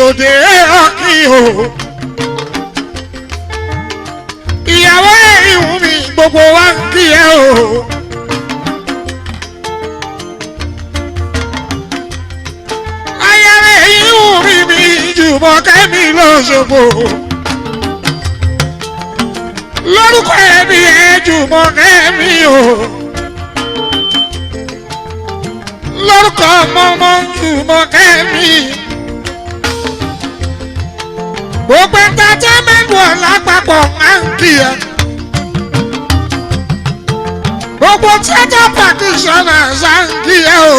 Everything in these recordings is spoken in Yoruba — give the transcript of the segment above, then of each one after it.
òde ọ̀kì o. ìyàwó ìhùn mi gbogbo wa ń kí ẹ o. ayẹyẹ ìhùn mi jùmọ̀ kẹ́mi lọ́sọ̀gbò. lórúkọ ẹbí ẹ jùmọ̀ kẹ́mi o. lórúkọ mọ́mọ́ jùmọ̀ kẹ́mi. gbogbo entertainment wọ̀ lápapọ̀ máa ń kí ẹ. gbogbo theatre practitioners á ń kí ẹ o.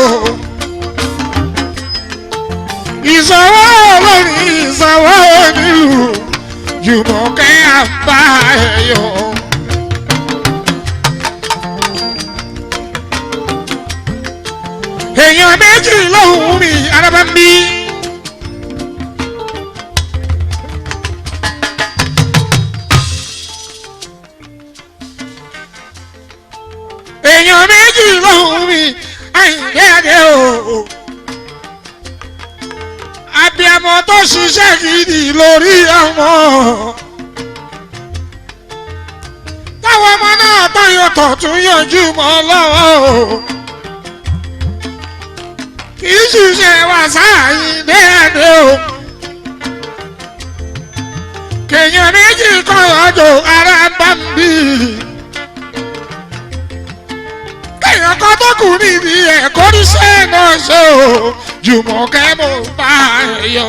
ìṣòwò olórin ìṣòwò onílù Jùmọ̀kẹ́ àbá ẹ̀yọ. èèyàn méjì lóhùn mi araba ń bí. èèyàn méjì lóhùn mi àyìnlẹ́yàdé o. abiyamọ tó ṣiṣẹ́ gidi lórí ọmọ. táwọn ọmọ náà tọyọ tọ̀tún yànjú mọ́ lọ́wọ́ o. kì í ṣiṣẹ́ wà sáyìnlẹ́yàdé o. kèèyàn méjì kọ́ ọjọ́ ara bá ń bí. èèyàn kan tó kù níbi ẹ̀kọ́ níṣẹ́ náà ṣe o. Jùmọ̀kẹ́ mo bá ẹ yọ.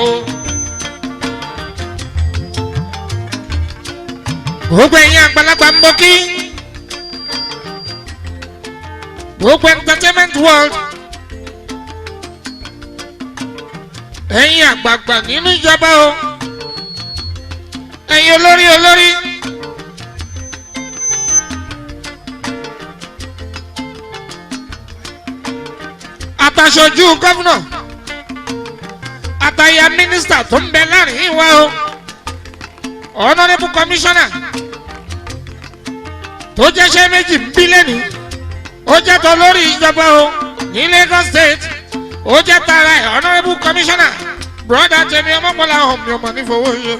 gbogbo ẹ̀yin àgbàlagbà ń bọ̀ kí. gbogbo entertainment world. ẹ̀yin àgbààgbà nínú ìjọba o. ẹ̀yin olórí olórí. àtàṣojú gọ́vnọ̀ àtàyà mínísítà tó ń bẹ láàrin wa o. honourable commissioner tó jẹ́ṣẹ́ méjì ń bí lẹ́nu ó jẹ́ tó lórí ìjọba o ní Lagos State ó jẹ́ tara ẹ̀ honourable commissioner broda tèmi ọmọkùnrin ọ̀hún mi ọmọ nífowó yẹ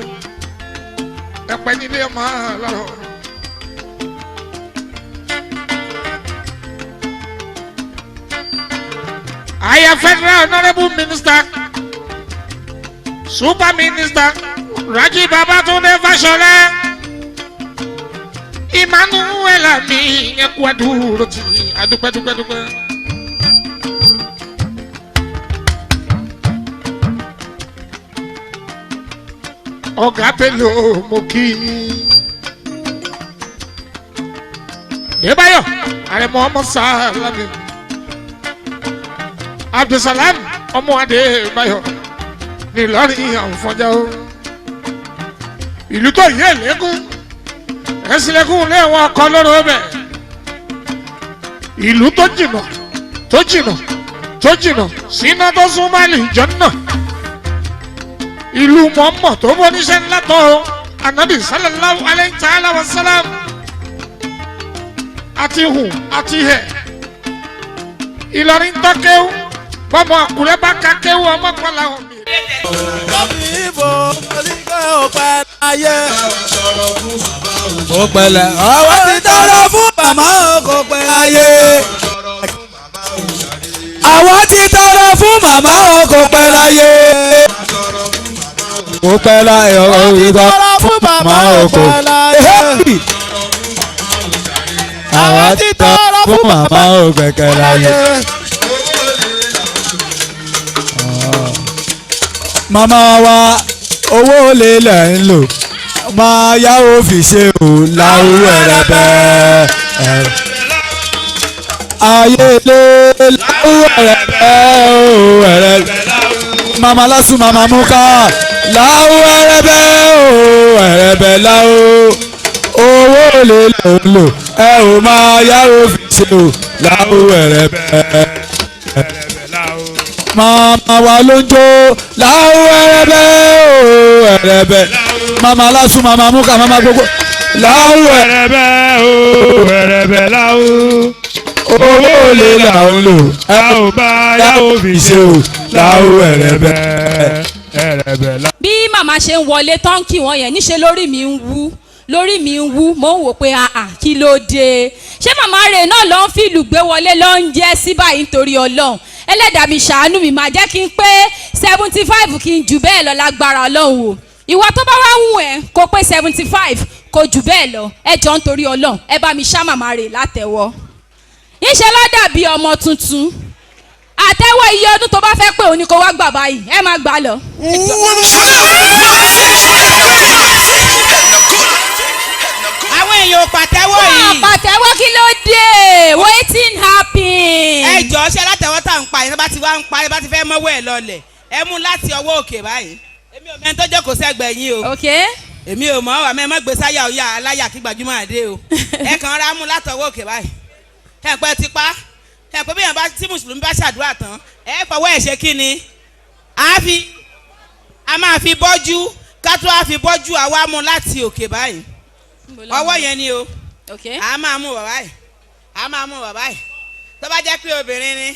ẹ̀pẹ́ nílé ọmọ àlọ́. I am Federal Honourable Minister, Super Minister, Raji Babatunde Fashola, Emmanuel Ami Ecuador, adúpẹ́. Ọ̀gá Bello mo kí yín. Adebayo àrẹ̀mọ ọmọ Salami. Abdulsalam ọmọ Adebayo ní Ìlọrin àwòfọjá o. ìlú tó yẹ lẹ́kún ẹ̀sìnlẹ́kún lẹ́wọ̀n ọkọ lórí ọbẹ̀. ìlú tó jìnà síná tó súnmọ́ àlùjànnà. ìlú mọ̀ọ́mọ̀ tó bọ́níṣẹ́ ńlá tó Ànábì sallallahu alayhi ta'ala wa salam. àti hùn àti hẹ̀ Ìlọrin tọ́kẹ́wò. bọ́mọ Àkúrẹ́ bá ka kéwú ọmọ kan làwọn mi. kọ́bí ibo oníkẹ́ òpẹ́ ayé. ó pẹ̀lẹ́ ọwọ́ ti tọrọ fún màmá kò pẹ́ ayé. àwọn ti tọrọ fún màmá kò pẹ́ láyé. ó pẹ̀lẹ́ ọ̀rọ̀ tọrọ fún màmá kò pẹ́ láyé. àwọn ti tọrọ fún màmá kò pẹ́ láyé. màmá wa owó lè lẹ̀ ń lò máa yáwó fi ṣe ò láwù ẹ̀rẹ̀bẹ̀ ayé lè láwù ẹ̀rẹ̀bẹ̀ ò ẹ̀rẹ̀bẹ̀ màmá lásùn màmá mú ká láwù ẹ̀rẹ̀bẹ̀ ò ẹ̀rẹ̀bẹ̀ láwù owó lè lẹ̀ ń lò ẹ ò máa yáwó fi ṣe ò láwù ẹ̀rẹ̀bẹ̀ mama wa ló ń jó láwù ẹ̀rẹ̀bẹ̀ o ẹ̀rẹ̀bẹ̀ mama lásùn mama mú ká mama gbogbo láwù ẹ̀rẹ̀bẹ̀ o ẹ̀rẹ̀bẹ̀ láwù owó lè là ń lò ẹ ò bá yàwó fi ṣe o láwù ẹ̀rẹ̀bẹ̀ bí màmá ṣe ń wọlé tọ́ǹkì wọn yẹn níṣẹ́ lórí mi ń wú mo ń wò pé kí ló dé ṣé màmá rẹ̀ náà ló ń fìlù gbé wọlé ló ń jẹ́ sí báyìí nítorí ọlọ́run ẹlẹ́dàá mi ṣàánú mi máa jẹ́ kí n pé 75 kí n jù bẹ́ẹ̀ lọ lágbára ọlọ́run o ìwọ tó bá wá wù ẹ́ kó pé 75 kó jù bẹ́ẹ̀ lọ ẹ jọ nítorí ọlọ́run ẹ bá mi ṣá màmá rẹ̀ látẹ̀wọ́ ńṣe ló dàbí ọmọ tuntun àtẹ́wọ́ iye ọdún tó bá fẹ́ pé òun ni kó wá gbà báyìí ẹ má gbà lọ. àwọn èèyàn pàtẹ́wọ́ yìí. pàtẹ́wọ́ kí ló dé wetin happen. ẹ jọ ṣe látẹ̀wọ́ tá à ń pa ẹ bá ti wá ń pa ẹ bá ti fẹ́ mọ́wọ́ ẹ lọlẹ̀ ẹ mú láti ọwọ́ òkè báyìí èmi ò mẹ́ni tó jókòó sẹ́gbẹ̀ẹ́ yín o. ok. èmi ò mọ̀ ọ́ àmọ́ ẹ má gbé sáyà ọ̀yà aláyà kí gbajúmọ̀ àdé o ẹ kàn ra mú látọwọ́ òkè báyìí ẹ pẹ́ ti pa ẹ pẹ́ bí yàn bá tí mùsùlùmí bá ṣàdúrà tán ẹ fọwọ́ ẹ̀ ṣe kí ni a máa fi bọ́jú ká tó a fi bọ́jú àwa mú láti òkè báyìí ọwọ́ yẹn ni o a máa mú bàbá yìí tó bá jẹ́ pé obìnrin ni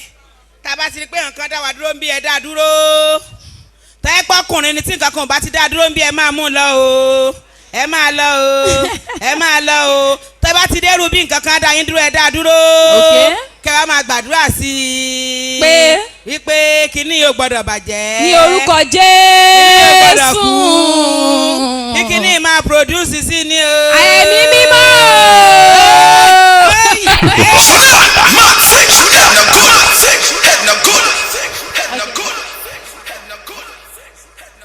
tá a bá ti rí pé nǹkan dá wa dúró ń bí ẹ dá dúró tẹ́ pọ́kùnrin ni tí nǹkan kan bá ti dá dúró ń bí ẹ máa mú lọ o ẹ máa lọ o tẹ́ bá ti dẹ́rù bí nǹkan kan dá yín dúró ẹ dá dúró kẹ́ wá máa gbàdúrà sí i pé wípé kíní yóò gbọ́dọ̀ bàjẹ́ ní orúkọ Jésù kí kíní máa produce sí ni o ẹ̀mí mímọ́.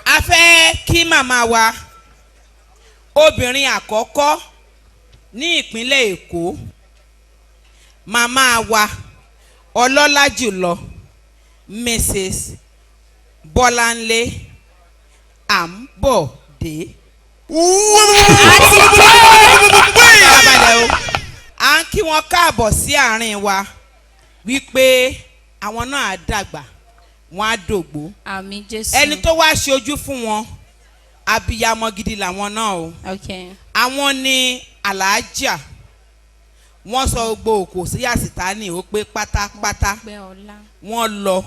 a fẹ́ kí màmá wa obìnrin àkọ́kọ́ ní ìpínlẹ̀ Èkó màmá wa ọlọ́lá jùlọ Mrs. Bọ́láńlé Àmbọ̀dé. à ń kí wọn káàbọ̀ sí àárín wa wípé àwọn náà á dàgbà wọn á dògbó. àmín Jésù. ẹni tó wá ṣojú fún wọn abiyamọ gidi làwọn náà o. àwọn ni aláàjà wọ́n sọ gbogbo òkò sí àsìtánì ó pé pátápátá wọ́n lọ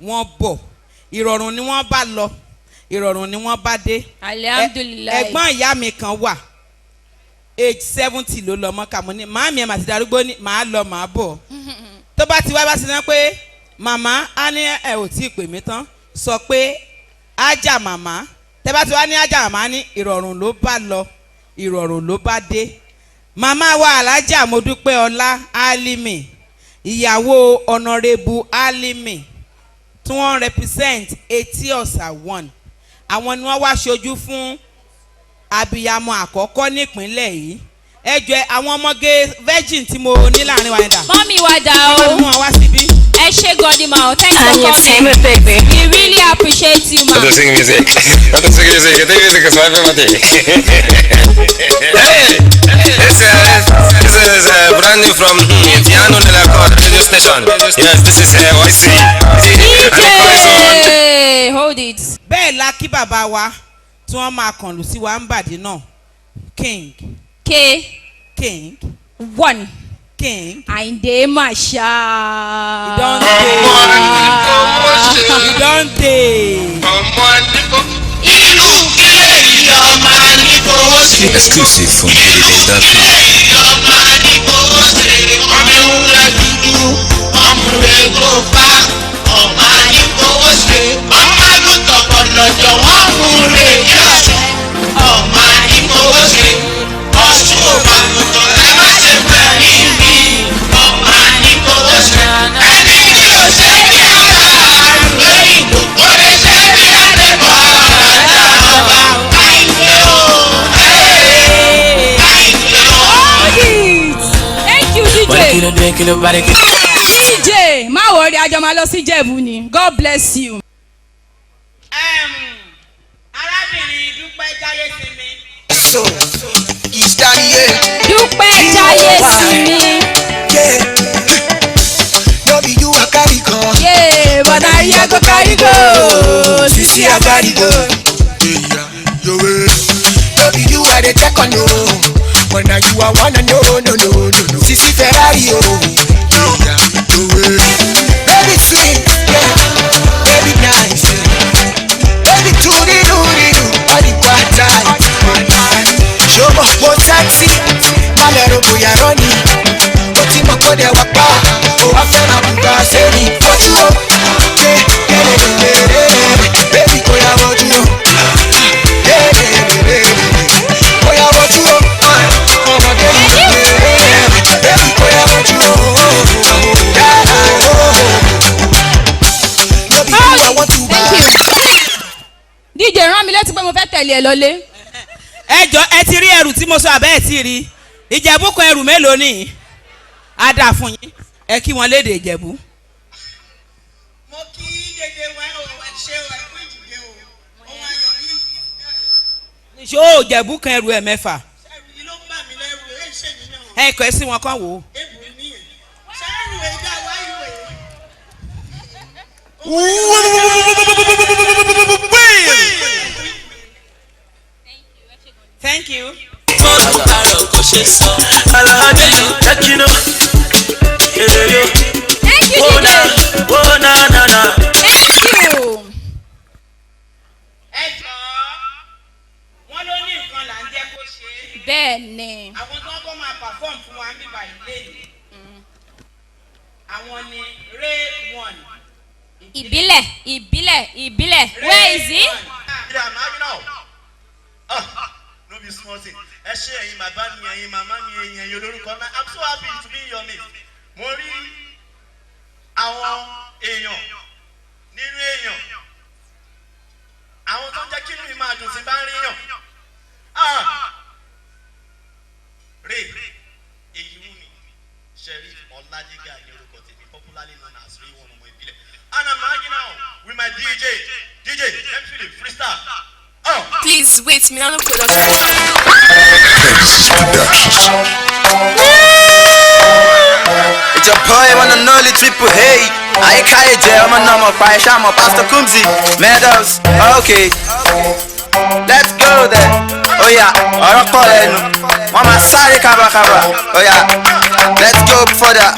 wọ́n bọ̀ ìrọ̀rùn ni wọ́n bá lọ ìrọ̀rùn ni wọ́n bá dé. alihamudulilayi. ẹ̀gbọ́n ìyá mi kan wà age 70 ló lọ mọ́ka mo ní màámi ẹ̀ mà ti darúgbó ní màá lọ màá bọ̀ tó bá ti wá bá sí náà pé màmá á ní ẹ ò tí ì pè mí tán sọ pé ájà màmá tẹ bá ti wá ní ájà màmá ní ìrọ̀rùn ló bá lọ ìrọ̀rùn ló bá dé. màmá wa alájà Modúpẹ́ Ọlá Álímì ìyàwó ọ̀nàrẹ́bù Álímì tí wọ́n represent Etí Ọ̀sà 1 àwọn ni wọ́n wá ṣojú fún abiyamọ àkọ́kọ́ nípínlẹ̀ yìí ẹ jọ̀ọ́ àwọn ọmọge virgin tí mo ní láàrin wa ẹ̀dá. mọ́mí wa dà o. wọ́n mú wọn wá síbí. ẹ ṣé gọ́dí ma o thanks for coming. we really appreciate you ma. Don't sing music. Don't sing music. Get the music is my favorite. Hey, this is brand new from Piano de la Corte radio station. Yes, this is YC. DJ, hold it. bẹ́ẹ̀ la kí bàbá wa tí wọ́n máa kàn lù sí wa ń bàdí náà king. King 1 King Àyìndé Màṣá. ìdọ́ǹdè. ìlú kílẹ̀ ìjọba ní fowó sí. Exclusive from kílẹ̀ ìjọba ní fowó sí. ọmọ ewúrẹ́ dúdú ọmọ ewúrẹ́ fa ọmọ ní fowó sí. ọmọ àgùntàn kọ̀lọ̀jọ̀ wọ́n mú rè jẹ́ ọmọ ní fowó sí. ọ̀ṣun òmàgùntàn ẹ má ṣe bẹ̀rẹ̀ mi ọmọ ní fowó sí. ẹni tí ó ṣe ní ara lóyìnbó kò lè ṣe ní àdébọ̀ ọ̀rọ̀ ọba àìgbé o àìgbé o. Thank you DJ. DJ má wọrí àjọ máa lọ sí Ìjẹ̀bú ni God bless you. arábìnrin Dúpẹ́ Jáyésìnmi. Dúpẹ́ Jáyésìnmi. No be you a carry go. Yeah, but na you go carry go. Sisi a carry go. No be you a dey check on no. But now you a wanna no. Sisi Ferrari oh. Baby sweet, yeah. Baby nice, yeah. Baby DJ rán mi létí pé mo fẹ́ tẹ̀lé ẹ lọlé. Ẹ jọ ẹ ti rí ẹrù tí mo sọ àbẹ́ ẹ ti rí. Ìjẹ̀bú kan ẹrù mélòó ni? A dà fún yín. Ẹ kí wọn léde Ìjẹ̀bú. Mo kí dédé wa ò ṣe ò ẹ̀kú ìdìde o. Ohun ayọ̀ yìí. Ṣó Ìjẹ̀bú kan ẹrù ẹ̀ mẹ́fà. Ẹrù yìí ló ń bà mí lẹ́rù ẹ̀ ṣe mí náà. Ẹ kọ̀ ẹ́ sí wọn kàn wò. Èbù ni ẹ̀. Ṣẹ́rù ẹ̀dá wáyé ẹ̀. Thank you. Thank you, DJ. Thank you. Ẹ jọ̀ọ́, wọ́n ló ní nǹkan là ń jẹ́ kó ṣe. Bẹ́ẹ̀ ni. Àwọn tó ń kọ́ máa perform fún wa níbà ilé yìí. Àwọn ni Ray One. Ìbílẹ̀. Where is he? No be small thing. Ẹ ṣé ẹ̀yin bàbá mi, ẹ̀yin màmá mi, ẹ̀yin olórúkọ náà. I'm so happy to be in your midst. Mo rí àwọn èèyàn nínú èèyàn. Àwọn tó ń jẹ́ kí inú mi máa dùn sí bá ń rí yàn. Ray Èyíwùmí Sheriff Ọlájígà ní orúkọ tèmi, popularly known as Ray One ọmọ ìbílẹ̀. And I'm hanging out with my DJ Philip Freestyle. Please wait, me not put us. It's your boy, wanna know the triple hey. I can't jail, I'm a number five, I'm a Pastor Kumzi. Meadows, okay. Let's go then. Oh yeah, I'll call it. Mama sorry, kaba. Oh yeah, let's go further.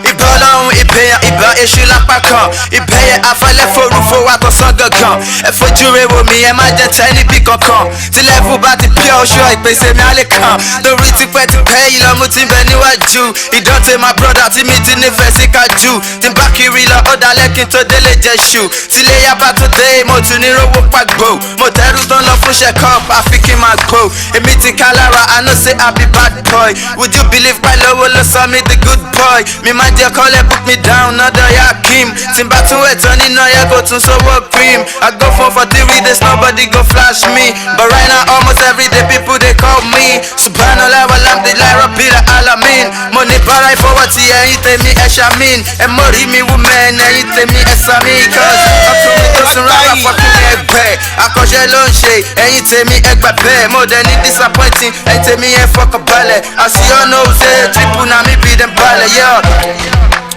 Ìbọ́lọ́run ìbẹ̀yàn ìbọn èṣù lápá kan. Ìbẹ̀yẹ afẹ́lẹ́ forúfo wa kò sán gangan. Ẹ fojú re wo mi ẹ má jẹ́ tẹ́ níbí kankan. Tí lẹ́fù bá ti pure oṣù ìpèsè mi á lè kàn. Lórí tipẹ́tipẹ́ yìí lọ́mú ti bẹ níwájú. Ìdọ́tẹ̀ my brother tí mi ti nífẹ̀ẹ́ sí kájú. Tí n bá kiri lọ ó dalẹ́ kí n tó délé jẹ ṣù. Tí ilé yaba tó dé mo tún ní rówó pàgbó. Mo tẹ́rù tán lọ fún check-up àfi kí n máa gbó. Èmi ti ká lára I know say I be bad boy. Would you believe pẹ́ lówó ló sọ mi the good boy? Mi máa jẹ́ kọ́lẹ̀ book me down ọ̀dọ̀ ya Kim. Tí n bá tún wẹ̀ tán nínú ọ̀yẹ́ kò tún sówó cream. I go phone for 3 days nobody go flash me. But right now almost every day people they call me. Subhanallah walhamdulillah rabbil alamin. Mo ní bára ìfọwọ́ ti ẹ̀yin tèmi ẹ̀ ṣàmìn. Ẹ mọ̀ rí mi women ẹ̀yin tèmi ẹ̀ sàmì. Cause ọkùnrin tó sùn rárá fọkùnrin ẹgbẹ́. Akọ́ṣẹ́ ló ń ṣe ẹ̀yin tèmi ẹgbà bẹ́ẹ̀. Mo dẹ̀ ní disappointing ẹ̀yin tèmi ẹ̀ fọkàn balẹ̀. As you all know say triple na me be them balẹ̀ yeah.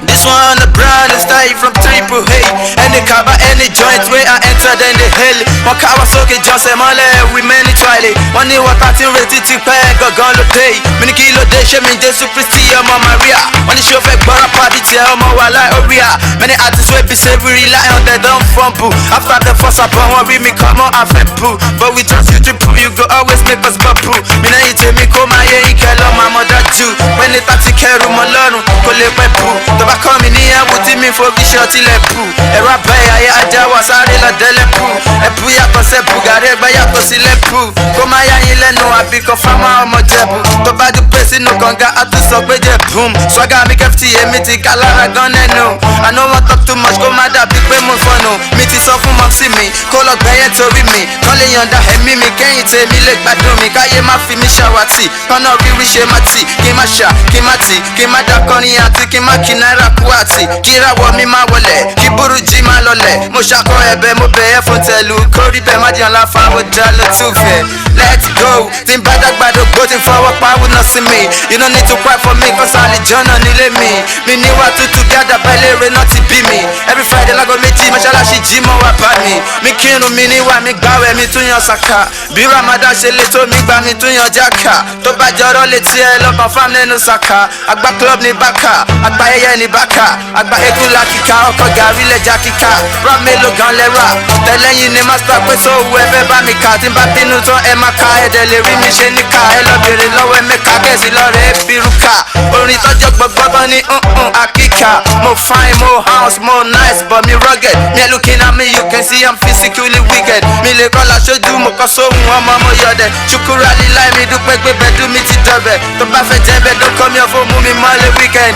This one the brand is style from triple hey. Any cover, any joint where I enter then the hell. One Kawasaki just a mole, we many try it. One new water team ready to pay, go lo pay. Many kilo de she me Jesus Christi, Mama Maria. One show fake bar party, Mama Wala Oria. Many artists will be say we rely on they don't fumble. After the first upon one we me come on and poo. But we trust you triple, you go always make us bubble. Me na you tell me come my yeah, my mother too. When they start to care room alone, call it my poo. Kọ́ mi ní ẹ̀wù tí mi forí ṣe ọtí lẹ̀ pù. Ẹ̀rọ abẹ́ ayé ajá wa sáré lọ́dẹ́lẹ̀ pù. Ẹ̀bù yàtọ̀ sẹ́pù gàrí ẹgbẹ́ yàtọ̀ sílẹ̀ pù. Kó má yá yín lẹ́nu àbí kan fámá ọmọ jẹ̀bù. Tó bá dúpẹ́ sínú kànga á tún sọ pé jẹ̀ bùm. Swaga mi kẹ́fìtì èmi ti ká lára gan nẹ́nu. I no wan talk too much kó má dàbí pé mo fọnù. Mi ti sọ fún mọ́sí mi kó lọ gbẹ́yẹ́ torí mi. Kọ́ lè yànda ẹ̀mí mi kẹ́yìn tèmi lè gbádùn mi. Káyé má fi mi ṣàwátì. Kọ́nà rírí ṣe má tì. Kí má ṣà kí má tì. Kí má dákọrin àti kí má kí náírà kuwati kíráwọ̀ mi máa wọlẹ̀ kí burújí máa lọlẹ̀ mo ṣàkọ ẹ̀bẹ̀ mo bẹ̀ẹ́ fún tẹ̀lú kórí bẹ́ẹ̀ má jẹun láfa mo dá ló tún fẹ́ let's go tí n bá dàgbàdo gbó tí n fọwọ́ pawú náà sí mi you no need to cry for me cause àlìjọ́nà nílé mi mi níwà tútù gádà bẹ́lẹ̀ rẹ̀ náà ti bí mi every Friday lágo méjì mọ́ṣáláṣí jí mọ́ wá bá mi mi kírun mi níwà mi gbáwẹ̀ mi tún yan sàkà bí Ramadan ṣe lè tó mi gbà mi tún yan jákà tó bá jọrọ létí ẹ lọ́kàn fáwọn nínú sàkà àgbà club ní bákà àgbà ẹyẹ ní bákà àgbà ekun la kíkà ọkọ̀ gàrí lẹ́jà kíkà rap mélòó gan lẹ́rà tẹ̀lẹ́yìn ni master pé sóòwò ẹ fẹ́ bá mi kà tí n bá bínú tán ẹ má ka ẹ̀dẹ̀ lè rí mi ṣe níkà ẹ lọ bèrè lọ́wọ́ ẹ mẹ́ka kẹ́sì lọ́rẹ̀ ẹ bírúkà orin tọ́jọ́ gbọ́gbọ́n ní àkíkà mo fine mo house mo nice but mi rugged me looking at me you can see I'm physically wicked mi lè kọ́ laṣojú mo kọ́ sóhun ọmọ mo yọ̀dẹ̀ ṣùkúrà líláì mi dúpẹ́ pé bẹ́ẹ̀dú mi ti dọ̀bẹ̀ tó bá fẹ́ jẹ́ bẹ́ẹ̀ tó kọ́ mi ọ̀fọ̀ mú mi mọ́lẹ̀ weekend.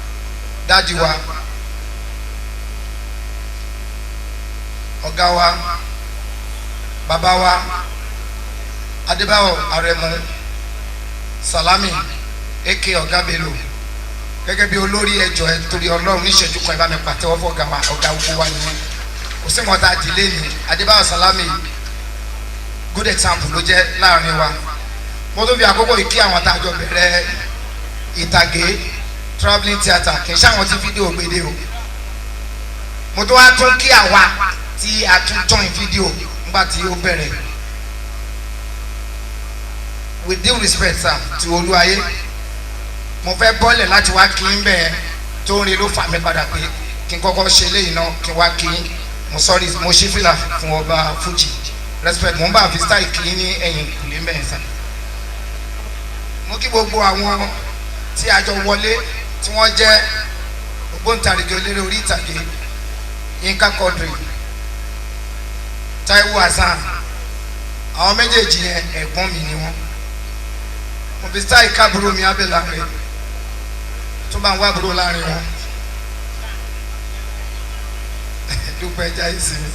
dájú wa ọ̀gá wa bàbá wa Adebayo Salami aka ọ̀gá Bello gẹ́gẹ́ bí olórí ẹjọ́ ẹ torí Ọlọ́run níṣẹ́jú kan ìbámi pàtẹ́wọ́ fún ọ̀gá gbogbo wa nìyẹn kò sí wọn tá a dìlé ní Adebayo Salami good example ló jẹ́ láàrin wa mo tó fi àkókò yìí kí àwọn tá a jọ bẹ̀rẹ̀ ìtàgé travelling theatre kì í ṣàwọn tí fídíò gbédè o mo tó wá tún kí àwa tí a tún join fídíò nígbà tí ó bẹ̀rẹ̀ with due respect sir ti Olúwayé mo fẹ́ bọ́lẹ̀ láti wá kí n bẹ́ẹ̀ tó ń rí ló fà mí padà pé kí n kọ́kọ́ ṣe léyìn náà kí n wá kí mo sorry mo ṣí fìlà fún ọba Fuji respect mo ń bá fi style kí ní ẹ̀yìn kùlé mẹ́rin sir mo kí gbogbo àwọn tí a jọ wọlé tí wọ́n jẹ́ ògbóǹtarìgì eléré orí ìtàgé Yinka Quadri Taiwo Hassan àwọn méjèèjì yẹn ẹ̀gbọ́n mi ni wọ́n mo fi style kábúrò mi abẹ́ láàrin tó bá ń wá àbúrò láàrin wọn dúpẹ́ ẹja ìsinmi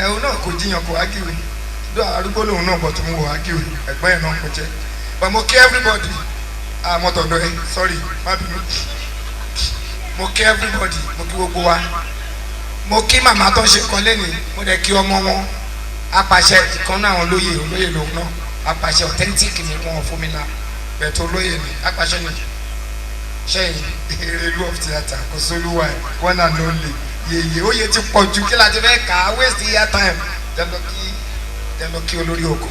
òun náà kò jiyàn kò ágìrì dó arúgbó lòun náà bọ̀ tó ń wọ ágìrì ẹ̀gbọ́n ẹ̀ náà kò jẹ́ but mo kí everybody mo tọ̀dọ̀ ẹ sorry má bínú mo kí everybody mo kí gbogbo wa mo kí màmá tó ń ṣe kan lẹ́nìí mo dẹ̀ kí ọmọ wọn apàṣẹ ìkan náà àwọn olóyè lòun náà apàṣẹ authentic ni wọn fún mi náà bẹ̀tẹ̀ olóyè ni apàṣẹ ni ṣẹ́yìn Erelu of theatre kò sólúwa ẹ̀ wọ́n náà ló lè yèyè ó yẹ ti pọ̀ ju kí láti fẹ́ kà á waste your time jẹ́lọ kí olórí oko.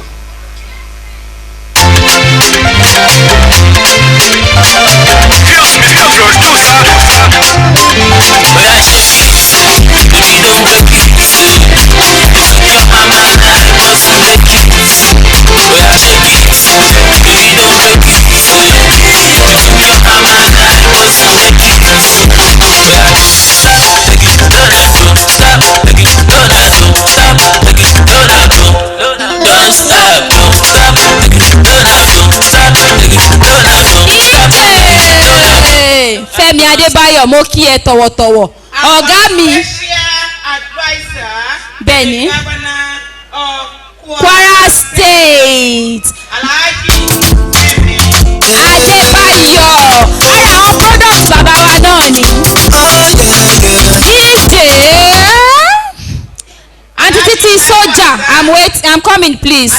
Fẹ́mi Adébáyọ̀ mo kí ẹ tọ̀wọ̀tọ̀wọ̀ ọ̀gá mi bẹ́ẹ̀ ni Kwara State Adébáyọ̀ ara àwọn product bàbá wa náà ni DJ Aunty Titi Soja I'm coming please.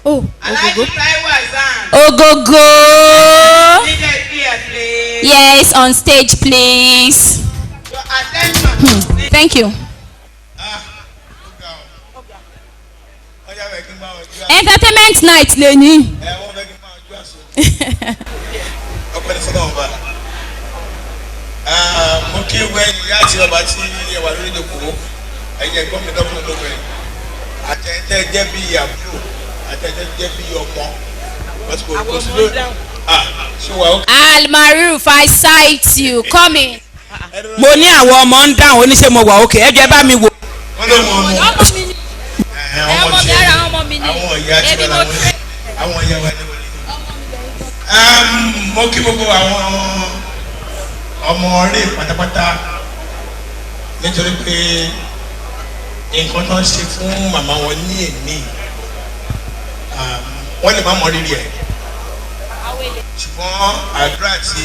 Oh, Ogogo. Yes, on stage, please. Thank you. Entertainment night, Lenny. Almaroof, I sight you coming. Mo ní àwọn ọmọ ń dáhùn oníṣẹ́ mo wà òkè ẹjọ́ bá mi wò. Mo kí gbogbo àwọn ọmọ rẹ̀ pátápátá nítorí pé nǹkan tó ń ṣe fún màmá wọn ní èmi wọ́n lè má mọ rírì ẹ̀ ṣùgbọ́n àdúrà tí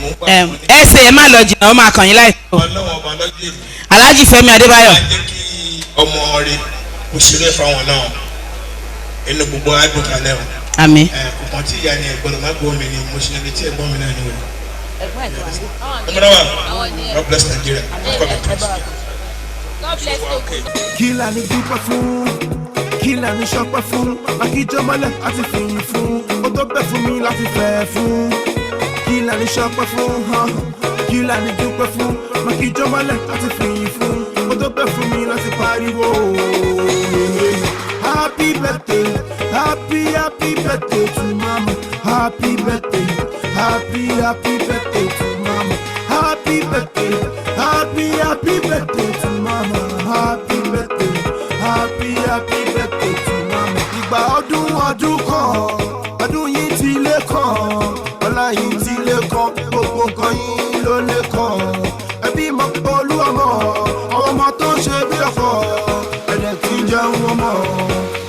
mò ń gbà fún ní. ẹsẹ̀ ẹ má lọ jìnnà ó máa kàn yín láì. ọlọ́wọ́ ọba lọ́jọ́ èmi. Alhaji Fẹ́mi Adébáyọ̀. wọ́n á jẹ́ kí ọmọ rẹ̀ kò ṣeré fáwọn náà inú gbogbo àdùn kalẹ̀ o. Àmín. kòkàn tí ìyá ni ẹ̀gbọ́n máa gbọ́ mi ni mo ṣe ní tí ẹ̀gbọ́n mi náà ni o. God bless Nigeria. Kí la ní dúpẹ́ fún, kí la ní ṣọpẹ́ fún, akíjọmọlẹ̀ àti fìyìn fún, ó tó bẹ̀ fún mi láti fẹ́ fún. Kí la ní ṣọpẹ́ fún, kí la ní dúpẹ́ fún, akíjọmọlẹ̀ àti fìyìn fún, ó tó bẹ̀ fún mi láti pariwo. Happy birthday, happy birthday to mama. Happy birthday, happy birthday to mama. Happy birthday, happy birthday to mama. Happy birthday, happy birthday to mama. Ìgbà ọdún kan, ọdún yìí ti lé kan, ọlá olú ọmọ ọmọ tó ń ṣe bí ọkọ ẹ̀dẹ̀ tí ń jẹun ọmọ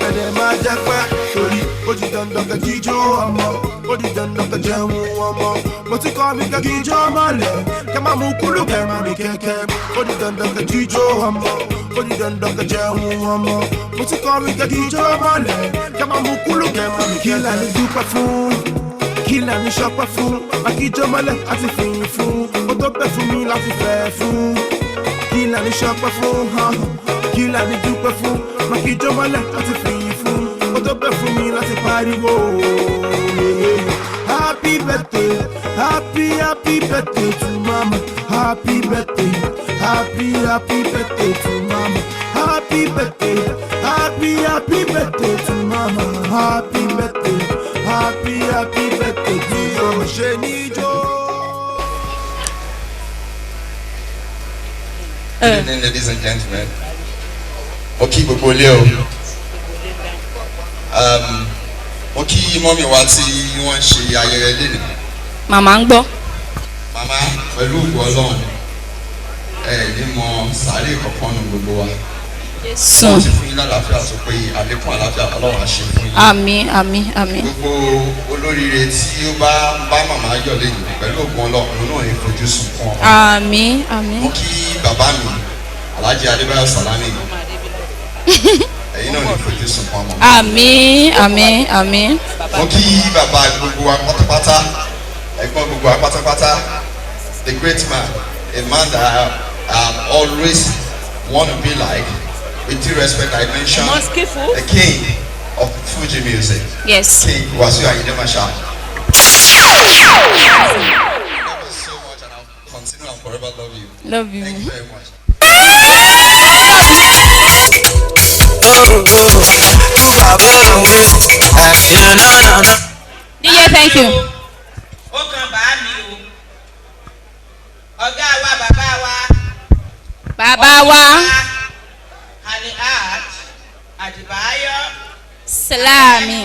ẹ̀dẹ̀ máa jẹ́ pẹ́ torí ó di dandan kẹ́ jíjó ọmọ ó di dandan kẹ́ jẹun ọmọ mo ti kọ́ mi kẹ́ jíjó mọ́lẹ̀ kẹ́ máa mú kúlù kẹ́ máa mi kẹ́kẹ́ ó di dandan kẹ́ jíjó ọmọ ó di dandan kẹ́ jẹun ọmọ mo ti kọ́ mi kẹ́ jíjó mọ́lẹ̀ kẹ́ máa mú kúlù kẹ́ máa mi kẹ́kẹ́. kí lẹ́nu dúpẹ́ fún kí lẹ́nu ṣọpẹ́ fún akíjó mọ́lẹ̀ àti fìyìn fún ó tó bẹ̀ fún mi láti fẹ́ fún kí lẹ́nu ṣọpẹ́ fún kí lẹ́nu dúpẹ́ fún akíjó mọ́lẹ̀ àti fìyìn fún ó tó bẹ̀ fún mi láti pariwo. Happy birthday, happy birthday to mama. Happy birthday, happy birthday to mama. Happy birthday, happy birthday to mama. Happy birthday, happy birthday to your Shenijo. Good evening, ladies and gentlemen. Okay, gbogbo ilé o. Mo kí mọ́mí wa tí wọ́n ṣe ayẹyẹ lẹ́nu. Màmá ń gbọ́. Màmá pẹ̀lú ògùn Ọlọ́run ní mọ sàárè kankan nù gbogbo wa. Jésù. Wọ́n ti fún yín lálàáfíà sọ pé àlékún àlàáfíà Ọlọ́run á ṣe fún yín. Àmín àmín àmín. Gbogbo olóríire tí ó bá ń bá màmá yọ̀ lẹ́nu pẹ̀lú ògùn Ọlọ́run náà ní fojú sùn fún ọ. Àmín àmín. Mo kí bàbá mi Alhaji Adebayo Salami. Ẹ̀yin náà ní fojú sùn fún ọmọ. Àmín àmín àmín. Mo kí bàbá gbogbo wa pátápátá ẹ̀gbọ́n gbogbo wa pátápátá the great man a man that I always want to be like with due respect I mention the king of Fuji music. Yes. King Wasiu Ayinde Marshal. Thank you so much and I'll continue and forever love you. Love you. Thank you very much. DJ, thank you. Ó kan bá mi o. Ọ̀gá wa bàbá wa. Bàbá wa. Actors Adebayo Salami.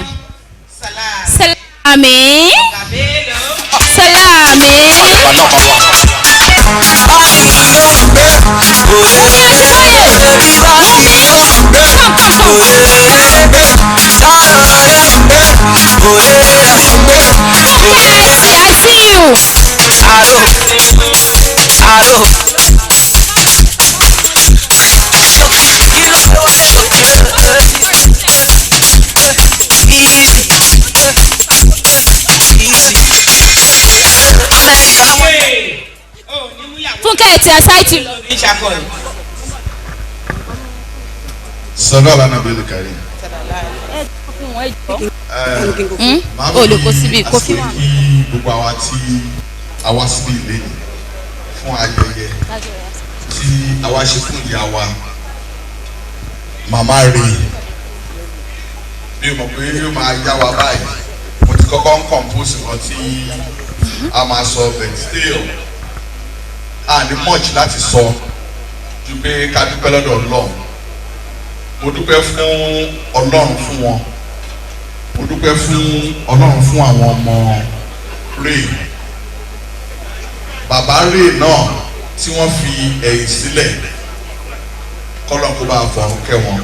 Salami. Salami. Bello. Salami. I see you. Fúnkẹ́ ètò ẹ̀sáìtì lọ. Sọlá lánàá bí olùkárí. Olùkọ́ síbi kó fi wà. Kí gbogbo àwa tí a wá síbi ilé fún ayẹyẹ tí a wá ṣe fún ìyá wa màmá rè mi ò mọ̀ pé yóò máa yá wa báyìí mo ti kọ́kọ́ ń compose nǹkan tí a máa sọ but still a ní much láti sọ ju pé ká dúpẹ́ lọ́dọ̀ Ọlọ́run mo dúpẹ́ fún Ọlọ́run fún wọn mo dúpẹ́ fún Ọlọ́run fún àwọn ọmọ rè bàbá rè náà tí wọ́n fi ẹ̀yìn sílẹ̀ kọ́lọ́n kó bá fọ̀rùn kẹ́ wọn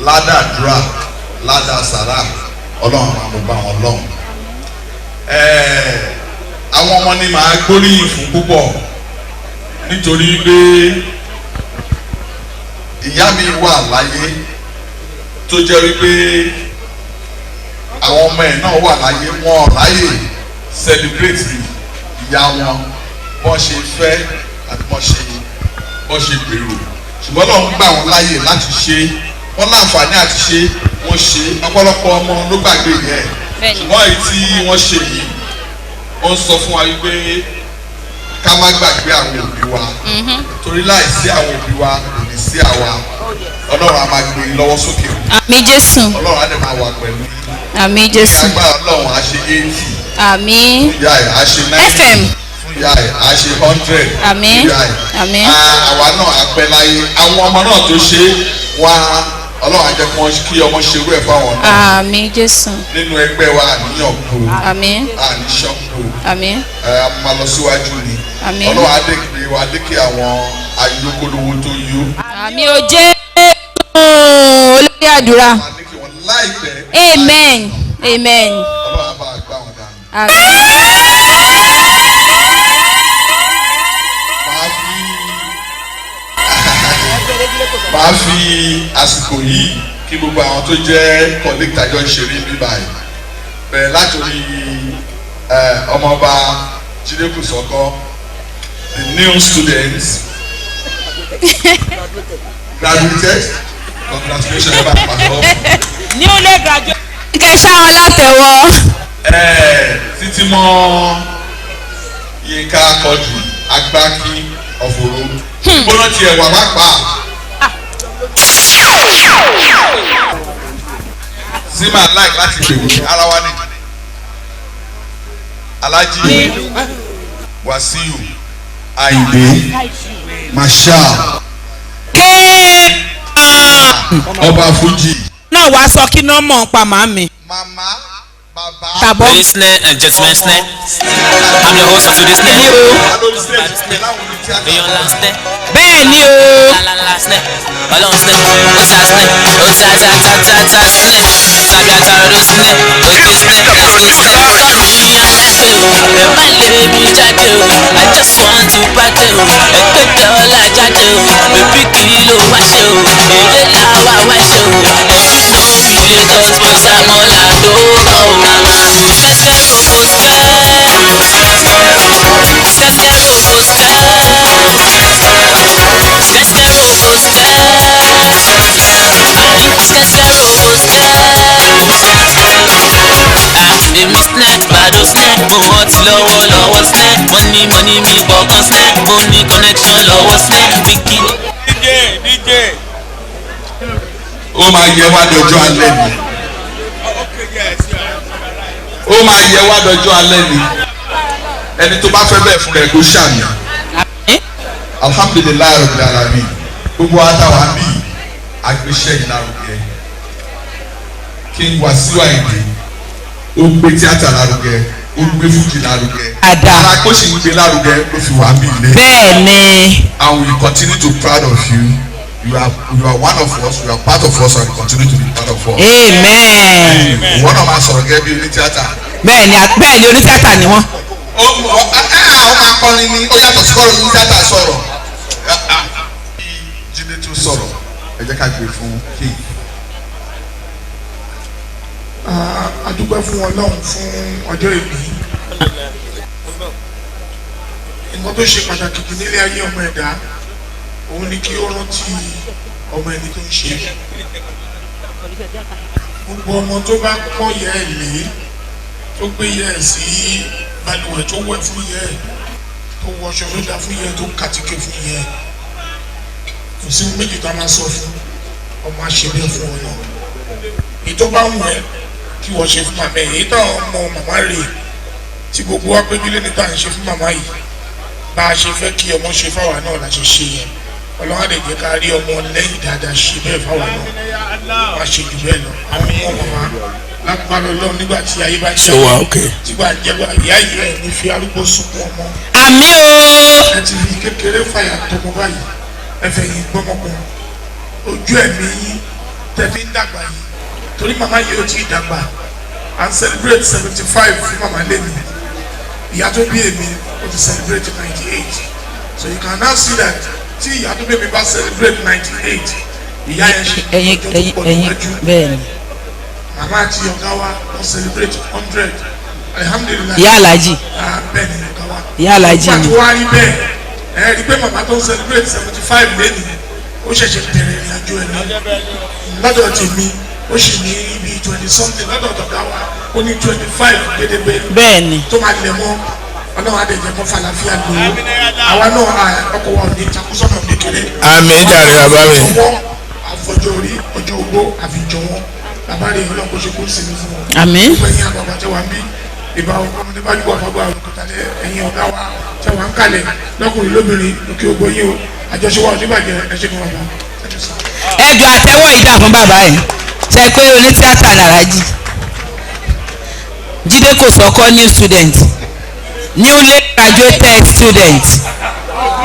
ládàdúrà ládàsàrà Ọlọ́run máa mú bá wọn lọ́hùn. Àwọn ọmọ ni màá gbóríyìn fún púpọ̀ nítorí pé ìyá mi wà láyé tó jẹ́ wípé àwọn ọmọ ẹ̀ náà wà láyé wọn ráyè celebrate ìyá wọn bọ́n ṣe fẹ́ àti bọ́n ṣe gbèrò ṣùgbọ́n náà ń gbà wọ́n láyè láti ṣe wọ́n láǹfààní àti ṣe wọ́n ṣe ọ̀pọ̀lọpọ̀ ọmọ ló gbàgbé yẹn ṣùgbọ́n èyí tí wọ́n ṣe yìí wọ́n sọ fún wa wípé ká má gbàgbé àwọn òbí wa torí láìsí àwọn òbí wa kò ní sí àwa Ọlọ́run á máa gbé lọ́wọ́ sókè o. Àmín Jésù. Ọlọ́run á dẹ̀ máa wà pẹ̀lú. Àmín Jésù. Ìyá Ọlọ́run á ṣe 80. Àmín. Fún ìyá ẹ̀ á ṣe 90. FM. Fún ìyá ẹ̀ á ṣe 100. Àmín. Fún ìyá ẹ̀. Àmín. Àwa náà á pẹ́ láyé àwọn ọmọ náà tó ṣe wá ọlọ́run á jẹ́ kí ọmọ ṣerú ẹ̀ fáwọn náà. àmín Jésù. nínú ẹgbẹ́ wa àníyàn kú. àmín. àníṣàn kú. àmín. a máa lọ síwájú ni. àmín. ọlọ́run á dé kí wa dé kí àwọn ayókòlówó tó yó. àmín o jẹ́ olórí àdúrà. amen. amen. ọlọ́run á bá a gbà wọn dànù. àmín. màá fi àsìkò yìí kí gbogbo àwọn tó jẹ́ colleague tàjọ ń ṣeré bí báyìí bẹ̀rẹ̀ látòrí ọmọọba Jide Kosoko the new students graduated congratulations ẹ bá pàtó. newly graduate. kẹ́ ṣáwọn látẹ̀wọ́. títí mọ́ Yinka Quadri agbáki ọ̀fọ̀rọ̀ gbọ́dọ̀ tiẹ̀ wà má pa. Zima like láti pèmí ara wa ni Alhaji Wasiu Ayinde Marshal Ọba Fuji. náà wàá sọ kí náà mọ̀ ń pa màmí. Ladies and gentlemen, I'm your host of today's day. bẹ́ẹ̀ ni o. Ọlọ́run sílẹ̀, ó sá sílẹ̀, ó sá sílẹ̀, tàbí àtàrà ló sílẹ̀, ó dé sílẹ̀, ó sílẹ̀. Ọlọ́run ní aláṣẹ o, ẹ má lè mi jáde o, I just want to party o, ẹgbẹ́ dọ́là jáde o, bèbí kì í ló wá ṣe o, èlé làwa wá ṣe o, ẹ̀jú náà mi Lagos mo sàmọ́là tó rọ̀ o màmá. Sẹ́sẹ́ rògbò skẹ́, sẹ́sẹ́ rògbò skẹ́. Èmi snap bàdó snap mo hàn tí lọ́wọ́ snap money mi bọ̀kan snap mo ní connection lọ́wọ́ snap wiki. DJ ó máa yẹ wá dọjọ́ alẹ́ ni ó máa yẹ wá dọjọ́ alẹ́ ni ẹni tó bá fẹ́ bẹ́ẹ̀ fún rẹ̀ kó ṣàmì alhamdulilayi rabbil alamin gbogbo àtàwọn àmì àgbéṣẹ́ ìlàrúgẹ King Wasiu Ayinde ó gbé tíátà lárugẹ ó gbé fújì lárugẹ ara kó sì ń gbé lárugẹ ló fi wà mí ilé. bẹ́ẹ̀ni. and we continue to proud of you you are one of us you are part of us and you continue to be part of us. amen. wọ́n náà máa sọ̀rọ̀ gẹ́gẹ́ bí onítíátà. bẹ́ẹ̀ni onítíátà ni wọ́n. ó máa kọrin ní ó yàtọ̀ sí kọ́rin onítíátà sọ̀rọ̀. bí Jídé tó sọ̀rọ̀ ẹ jẹ́ ká gbé fún King. A dúpẹ́ fún Ọlọ́run fún ọjọ́ ìbí. Nǹkan tó ṣe pàtàkì jù nílé ayé ọmọ ẹ̀dá òun ni kí ó rántí ọmọ ẹni tó ń ṣe. Gbogbo ọmọ tó bá pọ́n yẹ ẹ̀ lé tó gbé yẹ ẹ̀ sí balùwẹ̀ tó wẹ̀ fún yẹ ẹ̀ tó wọṣọ tó dá fún yẹ ẹ̀ tó kàtíkè fún yẹ ẹ̀ kò sí méjì tó a máa sọ fún ọmọ àṣẹbẹ fún ọ náà. Ètò bá wù ẹ́ kí wọ́n ṣe fún màmá ẹ̀ èyí táwọn ọmọ màmá rè tí gbogbo wa péjú lé níta ń ṣe fún màmá yìí bá a ṣe fẹ́ kí ọmọ ṣe fáwa náà la ṣe ṣe yẹn Ọlọ́run á lè jẹ́ ká rí ọmọ lẹ́yìn dáadáa ṣe bẹ́ẹ̀ fáwa náà wá ṣe jù bẹ́ẹ̀ lọ àwọn ọmọ màmá lápapọ̀ Ọlọ́run nígbà tí ayé bá jẹ́ tígbà jẹ́gbà ìyá yìí ẹ̀ ní fi arúgbó sunkún ọmọ. àmì o. ẹ ti fi kékeré fàyà tọmọ báyìí ẹ fẹ́ yín gbọ́mọkùn ojú ẹ̀mí yín tẹ̀mí ń dàgbà yìí torí màmá yìí ó ti dàgbà and celebrate 75 fún màmá lẹ́nu ìyá tó bí èmi ó ti celebrate 98 so you can now see that tí ìyá tó bí èmi bá celebrate 98 ìyá yẹn ṣe ọjọ́ tó pọ̀ níwájú bẹ́ẹ̀ni. màmá àti ọ̀gá wa wọ́n celebrate 100 alhamdulilayi. ìyá alájì. bẹ́ẹ̀ni ọ̀gá wa. ìyá alájì ni. nígbà tó wá rí bẹ́ẹ̀ ẹ rí i pé màmá tó ń celebrate 75 lẹ́nu ó ṣẹ̀ṣẹ̀ bẹ̀rẹ̀ ìrìn àjò ẹ̀ lọ́dọ̀ tèmi ó sì ní ibi 20 something lọ́dọ̀ tọ̀gá wa ó ní 25 gédégbé. bẹ́ẹ̀ni. tó máa lẹ̀ mọ́ ọlọ́run adẹ̀jẹ̀ mọ́ falafíà lò ó àwa náà ọkọ̀ wa ò ní takùsọ̀nà kékeré. àmì jàre bàbá mi. àfọjọ́ orí ọjọ́ ogbó àfijọ́ wọn bàbá rẹ̀ ọlọ́run kò ṣe kó sinmi fún wọn. àmín. gbẹ̀yìn àgbàgbà tẹ wá ń bí ìbá ọmọdé bá yúbọ̀ fọgbà òkúta ẹ̀yìn ọ̀gá wa tẹ wá ń kalẹ̀ lọ́kùnrin lóbìnrin lókè ogbó yín o àjọṣe wa ò ní bàjẹ́ ẹ ṣe kí wọ́n bá. ẹjọ́ àtẹ́wọ́ ìdá fún bàbá ẹ̀ ṣe pé onítíátà làrájì Jide Kosoko new student newly graduated student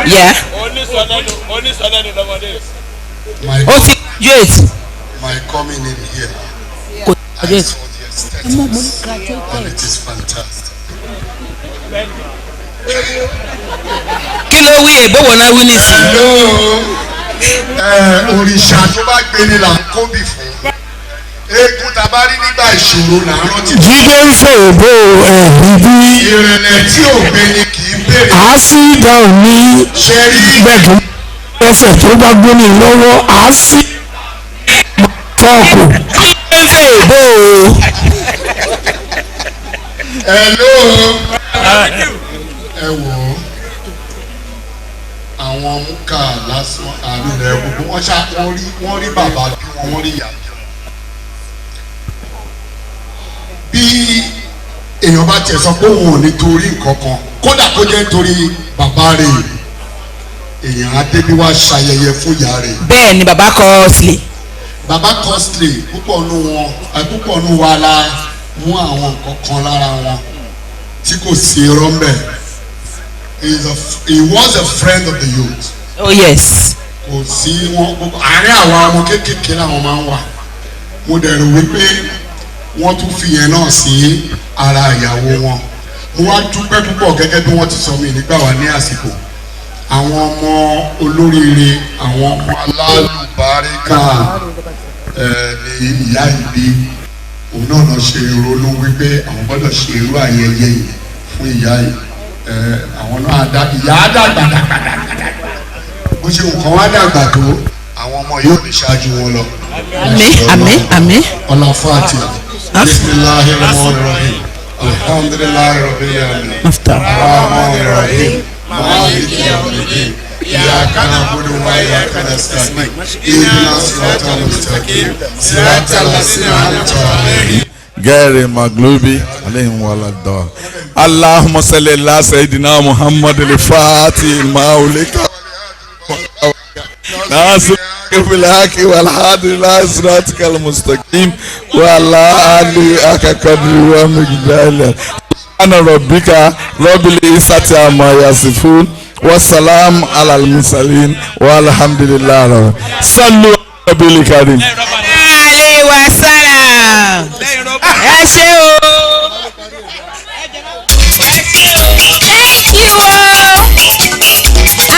yeah ó ti graduate. My coming in here graduate. And it is fantastic. Kí ló wí èbó wọ̀ náà wí nísìnyí. Òrìṣà tó bá gbé ni là ń kóbì fún. Eégún tá a bá rí nígbà ìṣòro là ń rántí. Jíde ń fò èbó ẹ̀rí bí. Ìrẹ̀lẹ̀ tí ò gbé ni kì í béèrè. À á sì dáhùn ní gbẹ̀dùn ẹsẹ̀ tó bá gbé ní lọ́wọ́ à á sì tọ́ọ̀kù. Jíde ń fò èbó o. Hello. Ẹ wò ó àwọn múkà lásán àmì rẹ gbogbo wọ́n rí bàbá bí wọ́n rí ìyá bí èèyàn bá tiẹ̀ sọ pé òun ò ní torí nǹkan kan kódà kó jẹ́ torí bàbá rẹ̀ èèyàn adébí wá ṣayẹyẹ fún ìyá rẹ̀. bẹ́ẹ̀ ni bàbá costly. bàbá costly púpọ̀ nù wa la mú àwọn nǹkan kan lára wọn tí kò sí irọ́ mbẹ̀. He was a friend of the youth. Oh yes. Kò sí wọn àárín àwọn ọmọ kéékèèké làwọn máa ń wà. Mo dẹ̀ rò wípé wọ́n tún fi yẹn náà sí ara ìyàwó wọn. Mo wá dúpẹ́ púpọ̀ gẹ́gẹ́ bí wọ́n ti sọ mí nígbà wá ní àsìkò. Àwọn ọmọ olóríire, àwọn ọmọ alálùbáríkà ní ìyá ìbí. Òun náà lọ ṣe ronú wípé àwọn gbọ́dọ̀ ṣe irú ayẹyẹ yìí fún ìyá yìí. Àwọn náà ìyá dàgbà bó ṣe nǹkan wá dàgbà tó àwọn ọmọ yóò lè ṣáájú wọn lọ. àmín. ọlá fati bisimilahi rahman rahim alhamdulilahi rabbil alamin rahman rahim maliki yawmiddin iyyaka na'budu wa iyyaka nasta'in ihdinas siratal mustaqim siratal ladzina an'amta alaihim غير المغلوب عليهم ولا الضالين اللهم صل على سيدنا محمد الفاتح المولك ناصر بالحق والهادي الى صراطك المستقيم وعلى اله حق قدره ومقداره سبحان ربك رب العزة عما يصفون والسلام على المرسلين والحمد لله صلوا على النبي الكريم. ẹ ṣé o. thank you o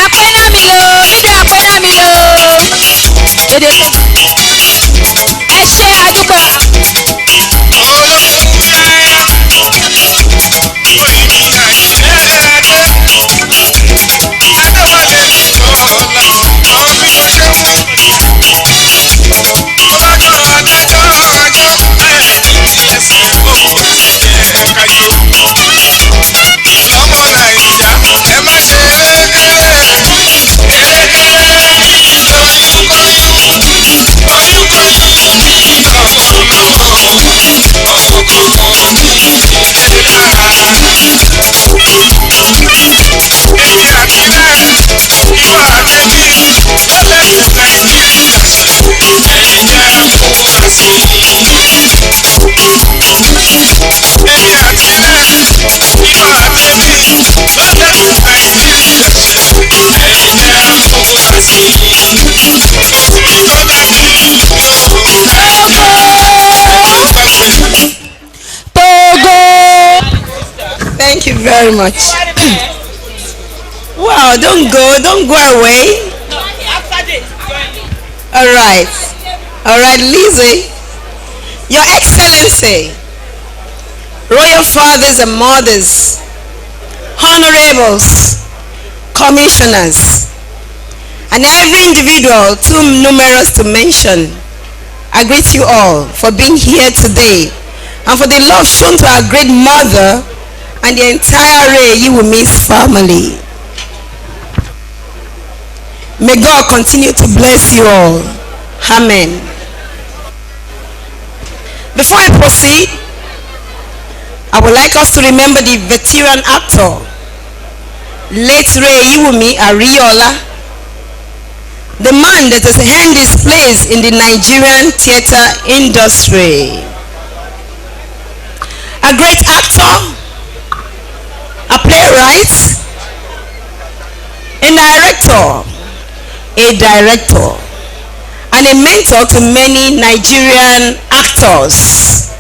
àpẹnà mi lò lédè àpẹnà mi lò lédè ẹ ṣé àdúgbò. Thank you very much. Wow, don't go away. All right, Lizzie. Your Excellency, Royal Fathers and Mothers, Honorables, Commissioners, and every individual too numerous to mention, I greet you all for being here today and for the love shown to our great mother and the entire Ray You Will Miss family. May God continue to bless you all. Amen. Before I proceed, I would like us to remember the veteran actor, late Ray Iwumi Ariola, the man that has earned his place in the Nigerian theatre industry. A great actor, a playwright, a director, and a mentor to many Nigerian actors.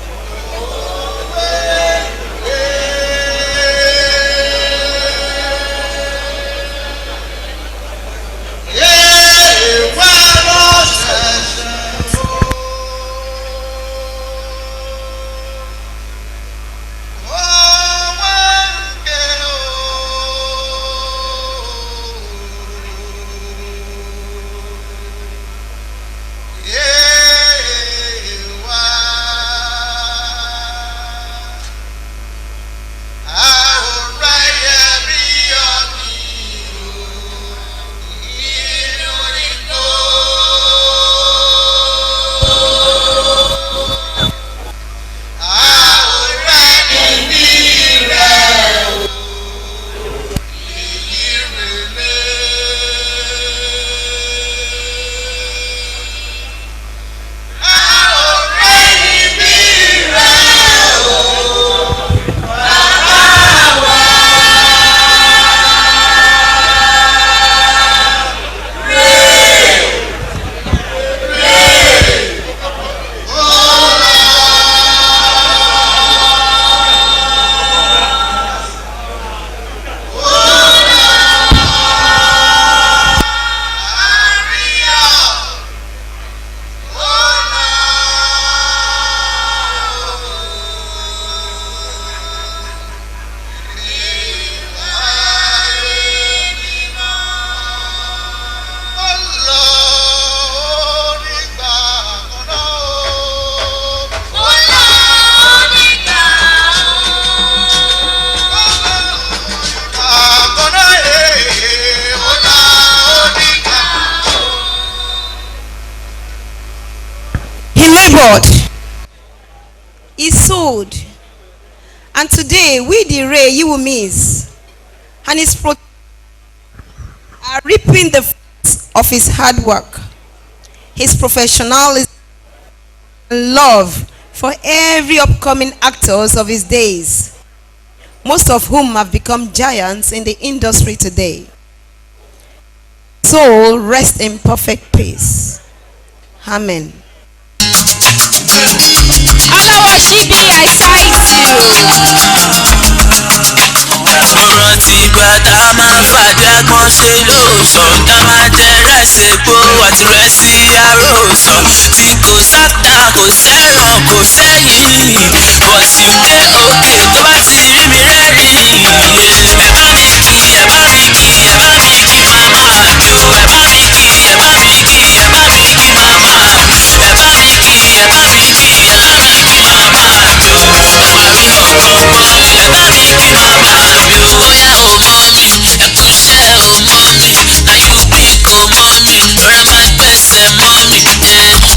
He sowed, and today we the ray you will miss, and are reaping the fruits of his hard work, his professionalism, and love for every upcoming actors of his days, most of whom have become giants in the industry today. Soul rest in perfect peace. Amen. Aláwọ̀ ṣíbí I cite you. Mo rántí ìgbà tá a máa fàdé agbọ́n ṣe lóòsàn tá a máa jẹ rẹ́sì epo àti rẹ́sì àròsọ tí kò sáta kò sẹ́ràn kò sẹ́yìn but you dey okay tó bá ti rí mi rẹ́rìn ẹ bá mi kí ẹ bá mi kí ẹ bá mi kí màmá àjò ẹ bá mi kí ẹ bá mi kí ẹ bá mi kí màmá ẹ bá mi kí ẹ bá mi kí alára kí màmá àjò wà mí ọ̀pọ̀pọ̀ ẹ bá mi kí màmá mi ò bóyá ò mọ́ mi ẹ kú iṣẹ́ ò mọ́ mi na you be kò mọ́ mi rọra máa gbẹ̀sẹ̀ mọ́ mi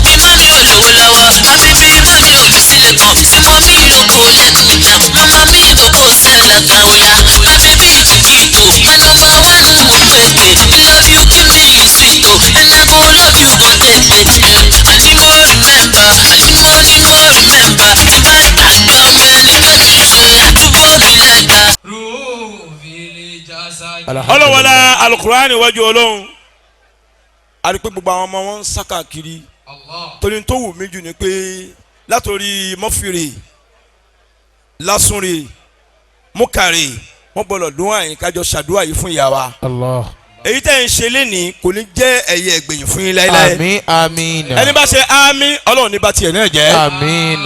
bí má mi ò lówó lọ́wọ́ àbí bí má mi ò fi sílẹ̀ kan tí mo mi lóko lẹ́kùn mama mi ìbòkó sẹ́lẹ̀ gbàwòyà my baby chiquito my number one mo pèpè I love you give me you sweet o and I go love you go tètè àní mo remember àní mo ní mo remember ìgbà tàgbà ọmọ ẹni méjì ṣe àdúgbò mi lẹ́gbà. ọlọ́wọ́lá alukurani wájú ọlọ́run a rí pé gbogbo àwọn ọmọ wọn ń sá káàkiri torí tó wù mí jù ni pé látòrí mọ́fìrì lásùnrì múkàrè wọ́n gbọ́dọ̀ dún àyìn kájọ ṣàdúrà yìí fún ìyá wa. èyí tẹ́ ń ṣe lénìí kò ní jẹ́ ẹ̀yẹ ẹ̀gbẹ̀yìn fún yín láéláé. àmín àmín. ẹni bá ṣe àmín ọlọ́run ní bá tiẹ̀ náà jẹ́. àmín.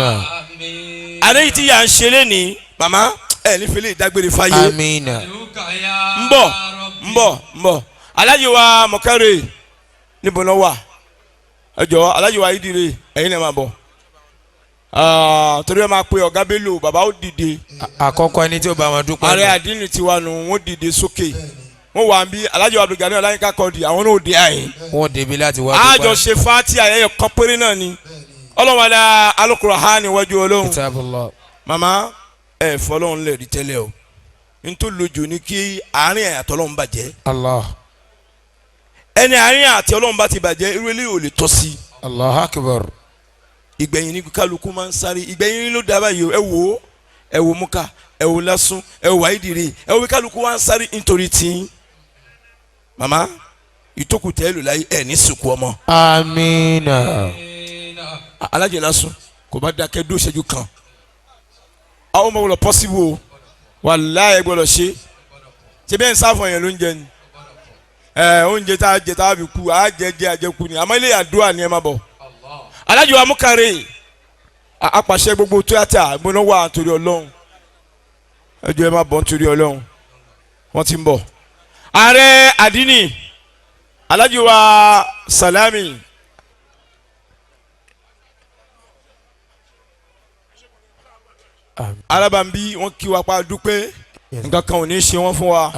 àlẹ́ tí yà ń ṣe lénìí màmá ẹ̀ nífẹ̀ẹ́ lè dágbére fáyé. àmín. ń bọ̀ aláyé wa mọ̀kẹ́rẹ́ níbo náà wà ẹ jọ aláyé wa ìdíre ẹ̀yin náà máa bọ̀ torí ẹ máa pe ọ̀gá Bello bàbá ó dìde. àkọ́kọ́ ẹni tí ó bá wọn dúpẹ́. ààrẹ àdínì tiwa nù wọ́n dìde sókè wọ́n wà ń bí alájọ Abdulgani Ọláyínká Quadri àwọn náà ò dé àyìn. wọ́n débi láti wá dúpẹ́. àjọ ṣe fati ayẹyẹ kan péré náà ni ọlọ́wọ́lá Al-Qur'ani wájú ọlọ́run. Kitabullah. màmá ẹ fọlọ́run lè rí tẹ́lẹ̀ o n tó lójú ni kí àárín àyàtọ̀ lọ́run bàjẹ́. Allah. ẹni àárín àti ọlọ́run bá ti bàjẹ́ irú eléyìí ò lè tọ́ sí. Allahu Akbar. ìgbẹ̀yìn ní kálukú máa ń sáré ìgbẹ̀yìn ló dábàá yìí ẹ wò múkà ẹ wò lásùn ẹ wò wáyídìrí ẹ wò kálukú wá ń sáré nítorí tí màmá ìtókù tẹ́ lò láyé ẹ̀ ní sìnkú ọmọ. Amina. alájẹ lásùn kò bá dákẹ́ dó ìṣẹ́jú kan àwọn ọmọ wọlé pọ́sibú o wàláhì gbọ́dọ̀ ṣe bẹ́ẹ̀ ń sáfọ̀ yẹn ló ń jẹ ni oúnjẹ tá a jẹ tá a fi kú a jẹ àjẹkù ni àmọ́ ilé àdúrà ni ẹ má bọ̀ alájọ amúkàrẹ́ apàṣẹ gbogbo tíátà gbóná wà nítorí ọlọ́run ẹjọ́ ẹ má bọ̀ nítorí ọlọ́run wọ́n ti ń bọ̀ ààrẹ àdínì alájọ wa Salami alábàmbí wọn kí wa pa dúpẹ́ nǹkan kan ò ní ṣe wọn fún wa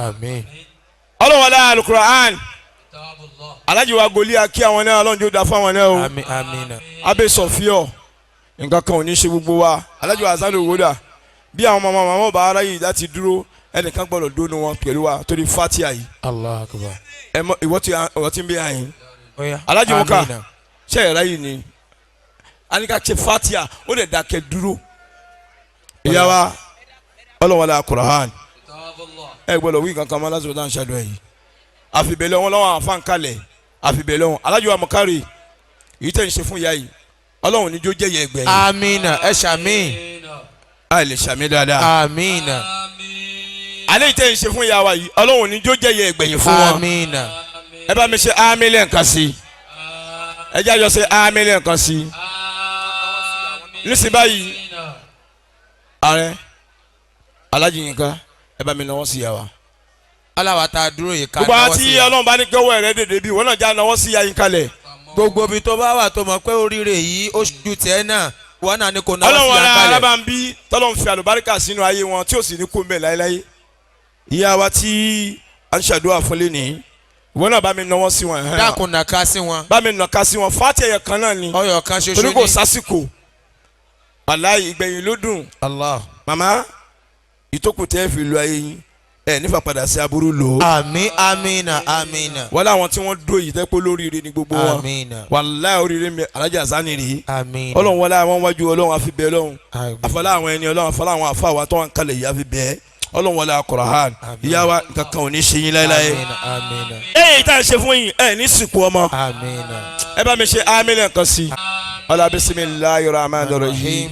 ọlọ́run wàlá alukura'an alájọ wa gòlíà kí àwọn náà ọlọ́run jò dá fún àwọn náà o abẹ́ sọ̀fíọ̀ nǹkan kan ò ní ṣe gbogbo wa alájọ azalo wòdà bí àwọn màmá ọba aráyè láti dúró ẹnìkan gbọ́dọ̀ dónú wọn pẹ̀lú wa torí fatia yìí. Allahu Akbar. ìwọ tí ń bí àyìn alájọ mọ́ká ṣe ẹ̀rá yìí ni anika ṣe fatia ó lè dákẹ́ dúró ìyá wa ọlọ́wọ́lá Al-Qur'an ẹ gbọ́dọ̀ wí kankan máa lásìkò tá à ń ṣàdúrà yìí àfìbẹ̀lẹ̀ wọn lọ́wọ́ àfáǹkalẹ̀ àfìbẹ̀lẹ̀ wọn alájọ amọ̀kárì yìí tẹ̀ ń ṣe fún ìyá yìí ọlọ́run níjó jẹ́ yẹ ẹgbẹ́ yìí. Amina ẹ ṣàmì. a lè ṣàmì dáadáa. Amina. alẹ́ yìí tẹ̀ ń ṣe fún ìyá wa yìí ọlọ́run níjó jẹ́ yẹ ẹgbẹ́ yìí fún wọn. Amina. ẹ bá mi ṣe àmì lẹ́ǹkan sí ẹ jẹ́ àjọ ṣe àmì lẹ́ǹkan sí nísìnyí báyìí ààrẹ Alhaji Yinka ẹ bá mi náwó sí ìyá wa. aláwa tá a dúró yìí ká gbogbo náwó sí àti ọlọ́run bá ní kẹ́wọ́ rẹ̀ dèdè bí wọn náà já náwó sí ìyá Yinka lẹ̀. gbogbo ibi tó bá wà tó mọ̀ pé oríire yìí ó ṣojú tiẹ̀ náà wọn náà ní kò náwó sí ọlọ́run Yinka lẹ̀. alábà ń bí tọ́lọ́run fi àlùbáríkà sínú ayé wọn tí ò sì ní kó mbẹ̀ láéláé. ìyá wa tí a ń ṣàdúrà fún lẹ́nìí ìwọ náà bá mi náwó sí wọn. dákun nàka sí wọn. bá mi nàka sí wọn fàtí ẹ̀yẹ kan náà ni. ọyọ kan ṣoṣo ni torí kò sásìkò. wàláhì ìgbẹ̀yìn ló dùn. Allah. màmá ìtókù tẹ́ fi lu ayé yín ẹ nífà padà sí aburú lò. àmín amina amina. wọ́n láwọn tí wọ́n dó yìí tẹ́pẹ́ lóríire ní gbogbo wọn. amina. wàláhì oríire mi alájà sani rèé. amina. ọlọ́run wọlé àwọn wájú ọlọ́run àfi bẹ́ẹ̀ lọ́hùn. àfọlá àwọn ẹni ọlọ́run àfọlá àwọn afọ àwọn tó wà ń kalẹ̀ yìí àfi bẹ́ẹ̀ ọlọ́run wọlé Al-Qur'an ìyá wa nǹkan kan ò ní ṣe yín láéláé. amina. ẹ tá a ṣe fún yín ẹ ní sìnkú ọmọ. amina. ẹ bá mi ṣe amina kan sí. ọlá bismillahir rahmanir rahim.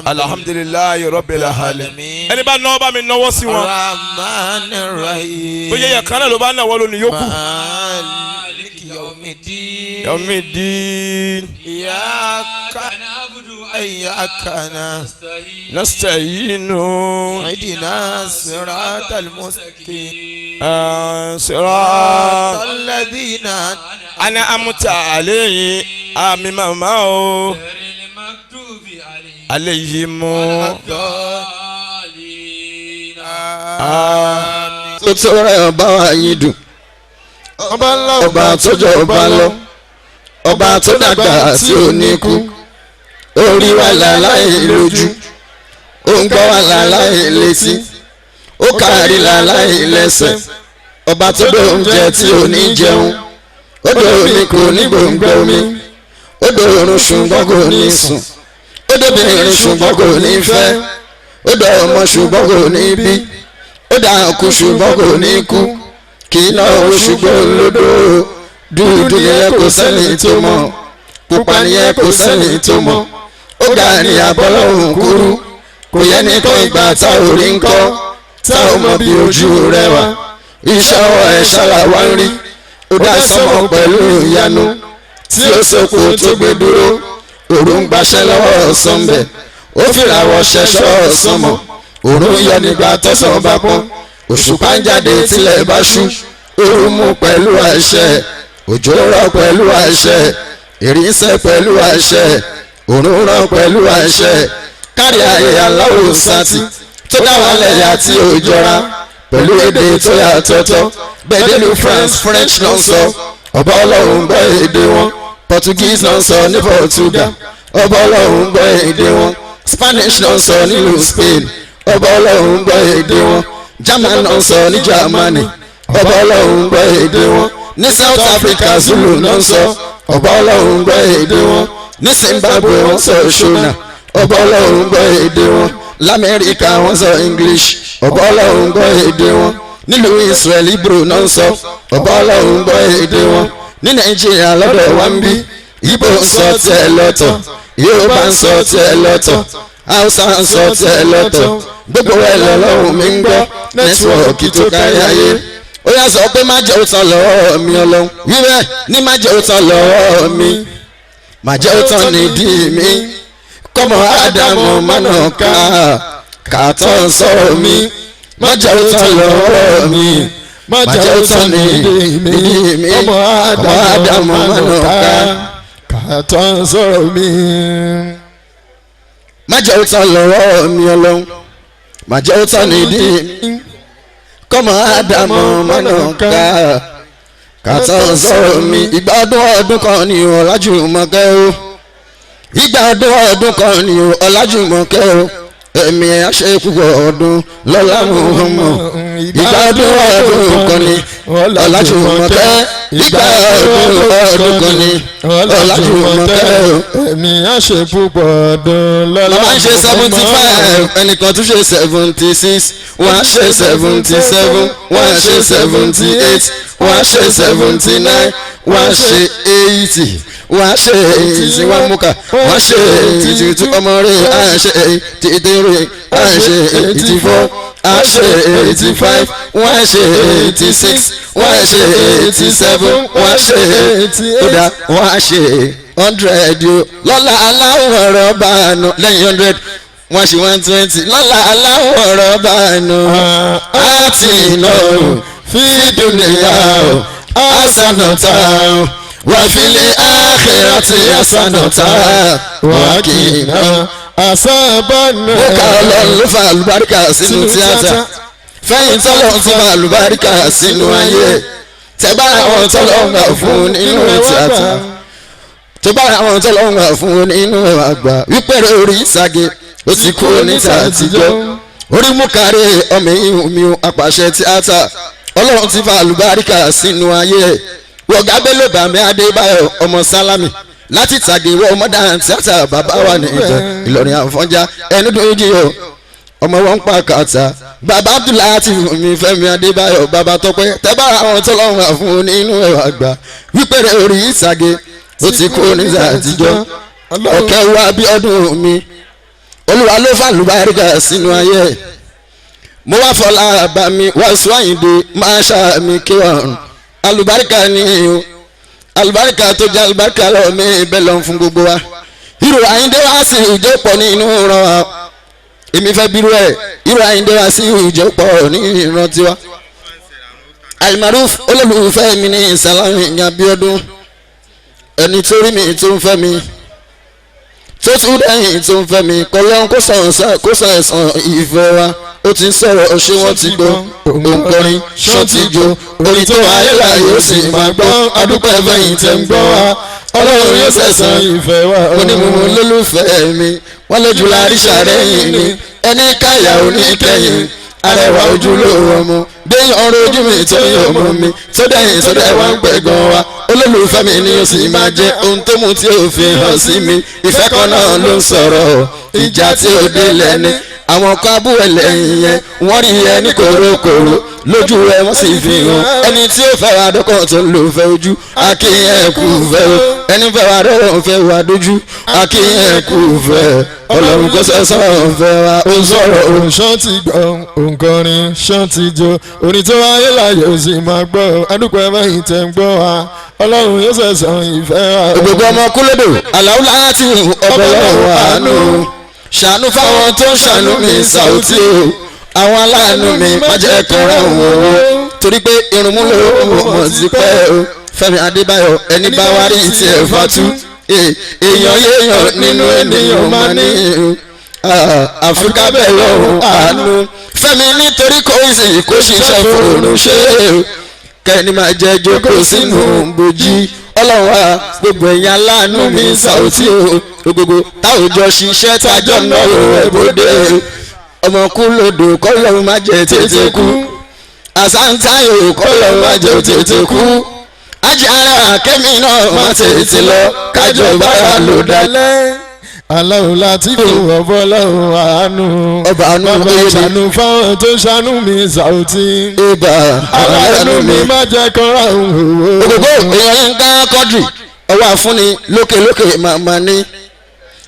alhamdulilayi rabbil alamin. ẹni bá náwó bá mi náwó sí wọn. rahmanir rahim. bóyá yẹ kan náà ló bá náwó lónìí yókù. maliki yawmiddin. yawmiddin. iyyaka na'budu wa iyyaka nasta'inu. ihdina siratal mustaqim. siratal ladina an'amta alayhim. àmì màmá o. aléyìímú. tó tó rẹ̀ ọba wa yín dùn ọba tó jọ ọba lọ ọba tó dàgbà sí oníkú orí wa làláì lójú ó ń gbọ́ wa làláì létí ó kárí làláì lẹ́sẹ̀ ọba tó dò oúnjẹ tí ò ní jẹun ó dò omi kò ní gbòǹgbò omi ó dò oorun ṣùgbọ́n kò ní sùn ó dóbìnrin ṣùgbọ́n kò ní fẹ́ ó dọ̀ ọmọ ṣùgbọ́n kò ní bí ó dà kú ṣùgbọ́n kò ní kú kì í náà ó ṣùgbọ́n lódò dúdú yẹn kò sẹ́ni tó mọ̀ pupa yẹn kò sẹ́ni tó mọ̀ ó ga ní abọ́lọ́hùn kúrú kò yẹ nìkan ìgbà tá ò rí ńkọ́ tá ò mọ̀ bí ojú rẹ wá iṣẹ́ ọwọ́ ẹ̀ ṣára wá ń rí ó dá sọ́mọ pẹ̀lú ìyanu tí ó sọkò tó gbé dúró òrùn gbaṣẹ́ lọ́wọ́ ọ̀sán bẹ̀ ó fìràwọ̀ ṣẹ̀ṣọ́ ọ̀sán mọ̀ òrùn yọ nígbà tọ́sán bá pọ́n òṣùpá ń jáde tilẹ̀ bá ṣú òrùn mú pẹ̀lú àṣẹ òjò rọ̀ pẹ̀lú àṣẹ ìrìnsẹ̀ pẹ̀lú àṣẹ òrùn rọ̀ pẹ̀lú àṣẹ kárí ayé aláwọ̀ sátì tó dá wà lẹ́yà tí ò jọra pẹ̀lú èdè tó yàtọ̀tọ̀ gbẹ̀dẹ̀lú French náà sọ ọba ọlọ́run gbọ́ èdè wọn Portuguese náà sọ ní Portugal ọba ọlọ́run gbọ́ èdè wọn Spanish náà sọ nílùú Spain ọba ọlọ́run gbọ́ èdè wọn German náà sọ ní Germany ọba ọlọ́run gbọ́ èdè wọn ní South Africa Zulu náà ń sọ ọba ọlọ́run gbọ́ èdè wọn ní Zimbabwe wọ́n sọ Shona ọba ọlọ́run gbọ́ èdè wọn l'Amẹ́ríkà wọ́n sọ English ọba ọlọ́run gbọ́ èdè wọn nílùú Israel Hebrew náà ń sọ ọba ọlọ́run gbọ́ èdè wọn ní Nàìjíríà lọ́dọ̀ wa ń bí Ìgbò ń sọ tiẹ̀ lọ́tọ̀ Yorùbá ń sọ tiẹ̀ lọ́tọ̀ Hausa ń sọ tiẹ̀ lọ́tọ̀ gbogbo ẹ̀ lọ́lọ́run mi ń gbọ́ nẹ́tíwọ̀kì tó kárí ayé ó yà sọ pé má jẹ́ òótọ́ lọ́wọ́ mi ọlọ́run wíwẹ́ ní má jẹ́ òótọ́ lọ́wọ́ mi má jẹ́ òótọ́ nídìí mi kọ́mọ Ádámù mánà kàtọ́ sọ̀rọ̀ mi má jẹ́ òótọ́ lọ́wọ́ mi má jẹ́ òótọ́ nídìí mi kọ́mọ Ádámù mánà kàtọ́ sọ̀rọ̀ mi má jẹ́ òótọ́ lọ́wọ́ mi ọlọ́run má jẹ́ òótọ́ nídìí mi kọ́mọ Ádámù mánà kàtọ́ sọ̀rọ̀ mi ìgbà ọdún kan ni Ọlájùmọ̀kẹ́ o ìgbà ọdún kan ni Ọlájùmọ̀kẹ́ o èmi àṣẹ púpọ̀ ọdún lọ́lá Muhammad ìgbà ọdún kan ni Ọlájùmọ̀kẹ́ ìgbà ọdún kan ni Ọlájùmọ̀kẹ́ o èmi àṣẹ púpọ̀ ọdún lọ́lá Muhammad. wọ́n á ṣe 75 ẹnìkan tún ṣe 76 wọ́n á ṣe 77 wọ́n á ṣe 78 wọ́n á ṣe 79 wọ́n á ṣe 80 wọ́n á ṣe 80 wọ́n mú ká wọ́n á ṣe 82 ọmọ rẹ̀ á ṣe 83 á ṣe 84 á ṣe 85 wọ́n á ṣe 86 wọ́n á ṣe 87 wọ́n á ṣe 88 kódà wọ́n á ṣe 100 yóò lọ́la aláwọ̀ ọ̀rọ̀ bá a nù lẹ́yìn 100 wọ́n ṣe 120 lọ́la aláwọ̀ ọ̀rọ̀ bá a nù àti iná fídùnìyà àṣànàtà wàfílẹ̀ àkhírátì àṣànàtà wàkìnà àṣàbọ̀nà. ó ká ọlọ́run ló fa àlùbáríkà sínú tíátà fẹ́yìn tọ́lọ́run tó fa àlùbáríkà sínú ayé tẹ́ bá àwọn tọ́lọ́run gbà fún nínú tíátà tó bá àwọn tọ́lọ́run gbà fún nínú àgbà wípé orí ìsàgé ó ti kú níta àtijọ́ orí mú kárí ọmọ ìhùn mi apàṣẹ tíátà ọlọ́run ti fa àlùbáríkà sínú ayé wọ̀gá Bello Bàmí Adébáyọ̀ ọmọ Sálámì láti tàgé wọ ọmọdé tíátà bàbá wa ní Ìlọrin Àfọ̀njá ẹnu dùn jí o ọmọ wọn pa kàtà bàbá Abdullahi mi Fẹ́mi Adébáyọ̀ bàbá Tọ́pẹ́ tẹ́bá àwọn tọ́lọ́run àfún nínú ẹ̀wà àgbà wípé orí ìsàgé ó ti kú nígbà àtijọ́ ọ̀kẹ́ wa bí ọdún mi olúwa ló fà lùbáríkà sínú ayé mo wá fọlá bá mi Wasiu Ayinde máa ṣá mi kéwàrún alùbáríkà ni o alùbáríkà tó jẹ́ alùbáríkà lọ́wọ́ mi Bello fún gbogbo wa irú Ayinde wá sí ìjọ pọ̀ nínú ìran wa èmi fẹ́ bírú ẹ̀ irú Ayinde wá sí ìjọ pọ̀ nínú ìran tiwa Almaruf olólùfẹ́ mi ní Salami Abiodun ẹni tó rí mi tó ń fẹ́ mi tó tún dẹ́yìn tó ń fẹ́ mi kọ́lọ́n kó sàn ẹ̀sán ìfẹ́ wa ó ti ń sọ̀rọ̀ ṣé wọ́n ti gbọ́ òǹkọrin ṣọ́ ti jó orin tó ayélujára yóò sì máa gbọ́ adúpẹ́ fẹ́yìn tẹ́ ń gbọ́ wa ọlọ́run yóò sẹ̀sán ìfẹ́ wa onímọ̀ lólùfẹ́ mi wọ́n lójú láríṣà rẹ́yìn ni ẹni káyà oníkẹyìn arẹwà ojúlówó ọmọ déyìn ọ̀rọ̀ ojú mi tó yẹ ọmọ mi tó dẹ́yìn tó dẹ́ wá ń pẹ́ gan wa olólùfẹ́ mi ni ó sì máa jẹ́ ohun tó mú tí ó fi hàn sí mi ìfẹ́ kan náà ló ń sọ̀rọ̀ ìjà tí ó dé lẹ́ni àwọn kan abú ẹlẹ́yìn yẹn wọ́n rí ẹni kòrókòró lójú ẹ wọ́n sì fi hàn ẹni tí ó fẹ́ wá dọ́kàn tó ń lò fẹ́ ojú akínyẹn kù fẹ́ o ẹni fẹ́ wá dọ́kàn fẹ́ wá dójú akínyẹn kù fẹ́ ọlọ́run kò sẹ́sọ́ fẹ́ wá ó sọ̀rọ̀ o. ṣán ti gbọ́ òǹkọrin ṣán ti jó orin tó wáyé láyé ó sì máa gbọ́ adúpẹ́ mẹ́yìn tẹ́ ń gbọ́ wa ọlọ́run yóò sẹ̀sán ìfẹ́ wa. gbogbo ọmọ kúlódò aláwọ̀ láti ọbẹ̀lọ́wọ̀ àánú ṣàánú fáwọn tó ń ṣàánú mi Saoty o àwọn aláàánú mi má jẹ́ kọ́ra òun o torí pé irunmú ló mọ̀ sí pẹ́ o Fẹ́mi Adébáyọ̀ ẹni bá wá rí tiẹ̀ fatu èèyàn yéèyàn nínú ènìyàn máa ní Áfíríkà bẹ́ẹ̀ lọ́rùn àánú Fẹ́mi nítorí kò sì kó ṣiṣẹ́ fòrò ṣe kẹ́ni máa jẹ́ jókòó sínú bòjì ọlọ́run wa gbogbo èèyàn aláàánú mi Saoty o gbogbo táwọn jọ ṣiṣẹ́ tájọ́ náà rẹ̀ bóde ọmọ kú lòdò kọ́lọ́run má jẹ́ tètè kú àsáńtáyò kọ́lọ́run má jẹ́ tètè kú ajára kẹ́mi náà má tètè lọ kájọ bára ló dalẹ̀. aláwo láti fún ọ̀bọ ọlọ́run àánú ọba àánú bàbá ìṣàánú fáwọn tó ṣàánú mi Saoty. ibà aláàánú mi má jẹ́ kọ́ra òun. ògógó èèyàn Yinka Quadri ọwọ́ àfúnni lókèlókè màmá ní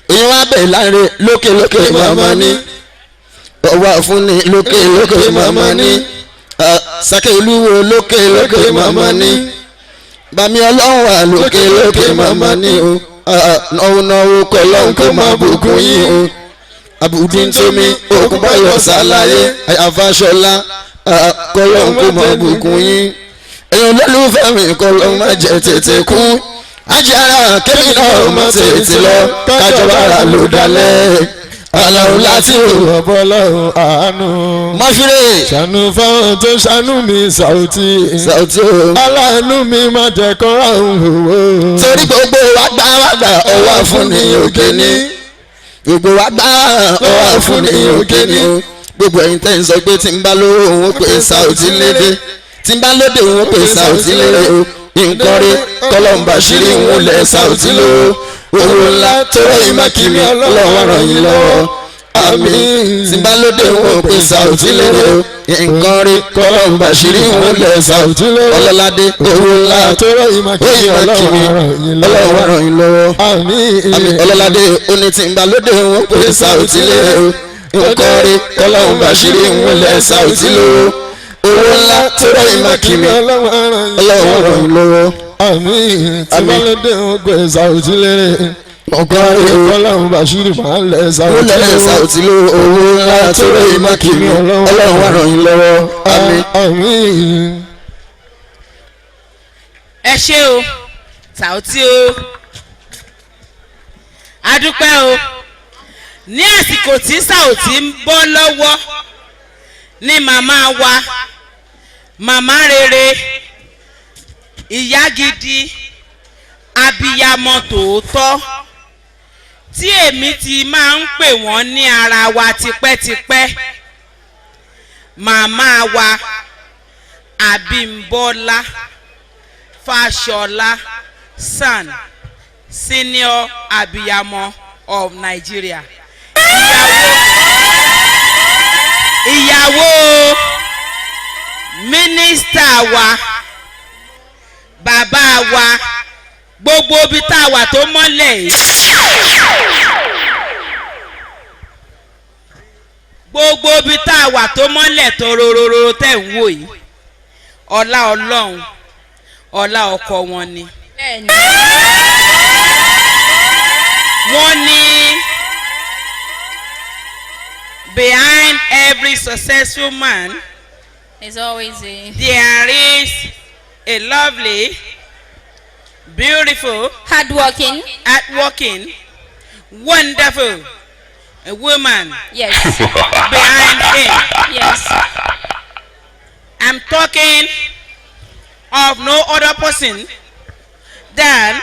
èèyàn wá bẹ̀ láre lókèlókè màmá ní ọwọ́ àfúnni lókèlókè màmá ní sàkè olúwo lókèlókè màmá ní bàmí ọlọ́run wà lókèlókè màmá ní o náwó kọ́ lọ́hùn kó má bùkún yín o àbùdí tómi òkun báyọ̀ sàlàyé àyàfàṣọlá kọ́ lọ́hùn kó má bùkún yín èèyàn olólùfẹ́ mi kọ́ lọ́hùn má jẹ́ tètè kú ajára kébì náà má tètè lọ kájọba ara ló dalẹ̀ aláwo láti ọ̀bọ ọlọ́run àánú. mọ́fírè. ṣàánú fáwọn tó ṣàánú mi Saoty. aláàánú mi má jẹ́ kọ́ra òun. torí gbogbo wa gbà ọwọ́ àfúnni òkè ní gbogbo wa gbà ọwọ́ àfúnni òkè ní gbogbo ẹ̀yin tẹ́ ń sọ pé tí n bá lówó òun ó pè Saoty lédè tí n bá lóde òun ó pè Saoty lérè o nǹkan rí kọ́lọ́mbà ṣírí òun lẹ̀ Saoty lówó owó ńlá tó rẹ̀ má kí mi ọlọ́wọ́ ràn yín lọ́wọ́ àmín tí n bá lóde òun ó pè Saoty lérè o nǹkan rí kọ́lọ́mbà ṣírí òun lẹ̀ Saoty lówó ọlọ́ládé owó ńlá tó rẹ̀ má kí mi ọlọ́wọ́ ràn yín lọ́wọ́ àmín ọlọ́ládé oní tí n bá lóde òun ó pè Saoty lérè o nǹkan rí kọ́lọ́mbà ṣírí òun lẹ̀ Saoty lówó owó ńlá tó rẹ̀ má kí mi ọlọ́wọ́ ràn yín lọ́wọ́ àmín tí wọ́n lé dé wọn pé Saoty lérè ọ̀gá rẹ̀ ọlọ́run Bashiri máa ń lẹ̀ Saoty lérè Saoty ló owó ńlá tó rẹ̀ má kí mi ọlọ́run wà ràn yín lọ́wọ́ àmín. ẹ ṣé o Saoty o adúpẹ́ o ní àsìkò tí Saoty ń bọ́ lọ́wọ́ ní màmá wa màmá rere ìyá gidi abiyamọ tòótọ́ tí èmi ti máa ń pè wọ́n ní ara wa tipẹ́tipẹ́ màmá wa Abímbọ́lá Fáṣọlá San senior abiyamọ of Nigeria ìyàwó mínísítà wa bàbá wa gbogbo ibi tá a wà tó mọ́lẹ̀ yìí gbogbo ibi tá a wà tó mọ́lẹ̀ tó rororo tẹ̀ ń wò yìí ọlá ọlọ́run ọlá ọkọ wọn ni. wọ́n ní behind every successful man There's always there is a lovely, beautiful, hardworking, wonderful a woman. Yes. Behind him. Yes. I'm talking of no other person than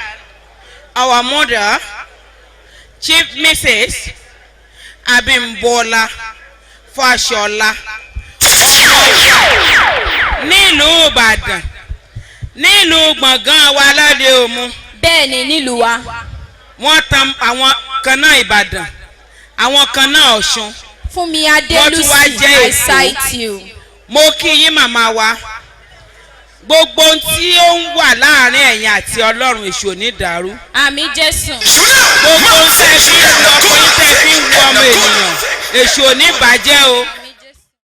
our mother, Chief Mrs. Abímbọ́lá Fáṣọlá. Nílùú Ìbàdàn nílùú gbọ̀ngàn wa lálẹ́ òmu. bẹ́ẹ̀ ni nílùú wa. wọ́n tan àwọn kan náà Ìbàdàn àwọn kan náà Ọ̀ṣun. Fúnmi Adélùsì I cite you. mo kí yín màmá wa gbogbo ohun tí ó ń wà láàrin ẹ̀yin àti Ọlọ́run èṣù ò ní dàrú. àmín Jésù. gbogbo ohun tẹ́ fi ń wọ ọkùnrin tẹ́ fi ń wọ ọmọ ènìyàn èṣù ò ní bàjẹ́ o.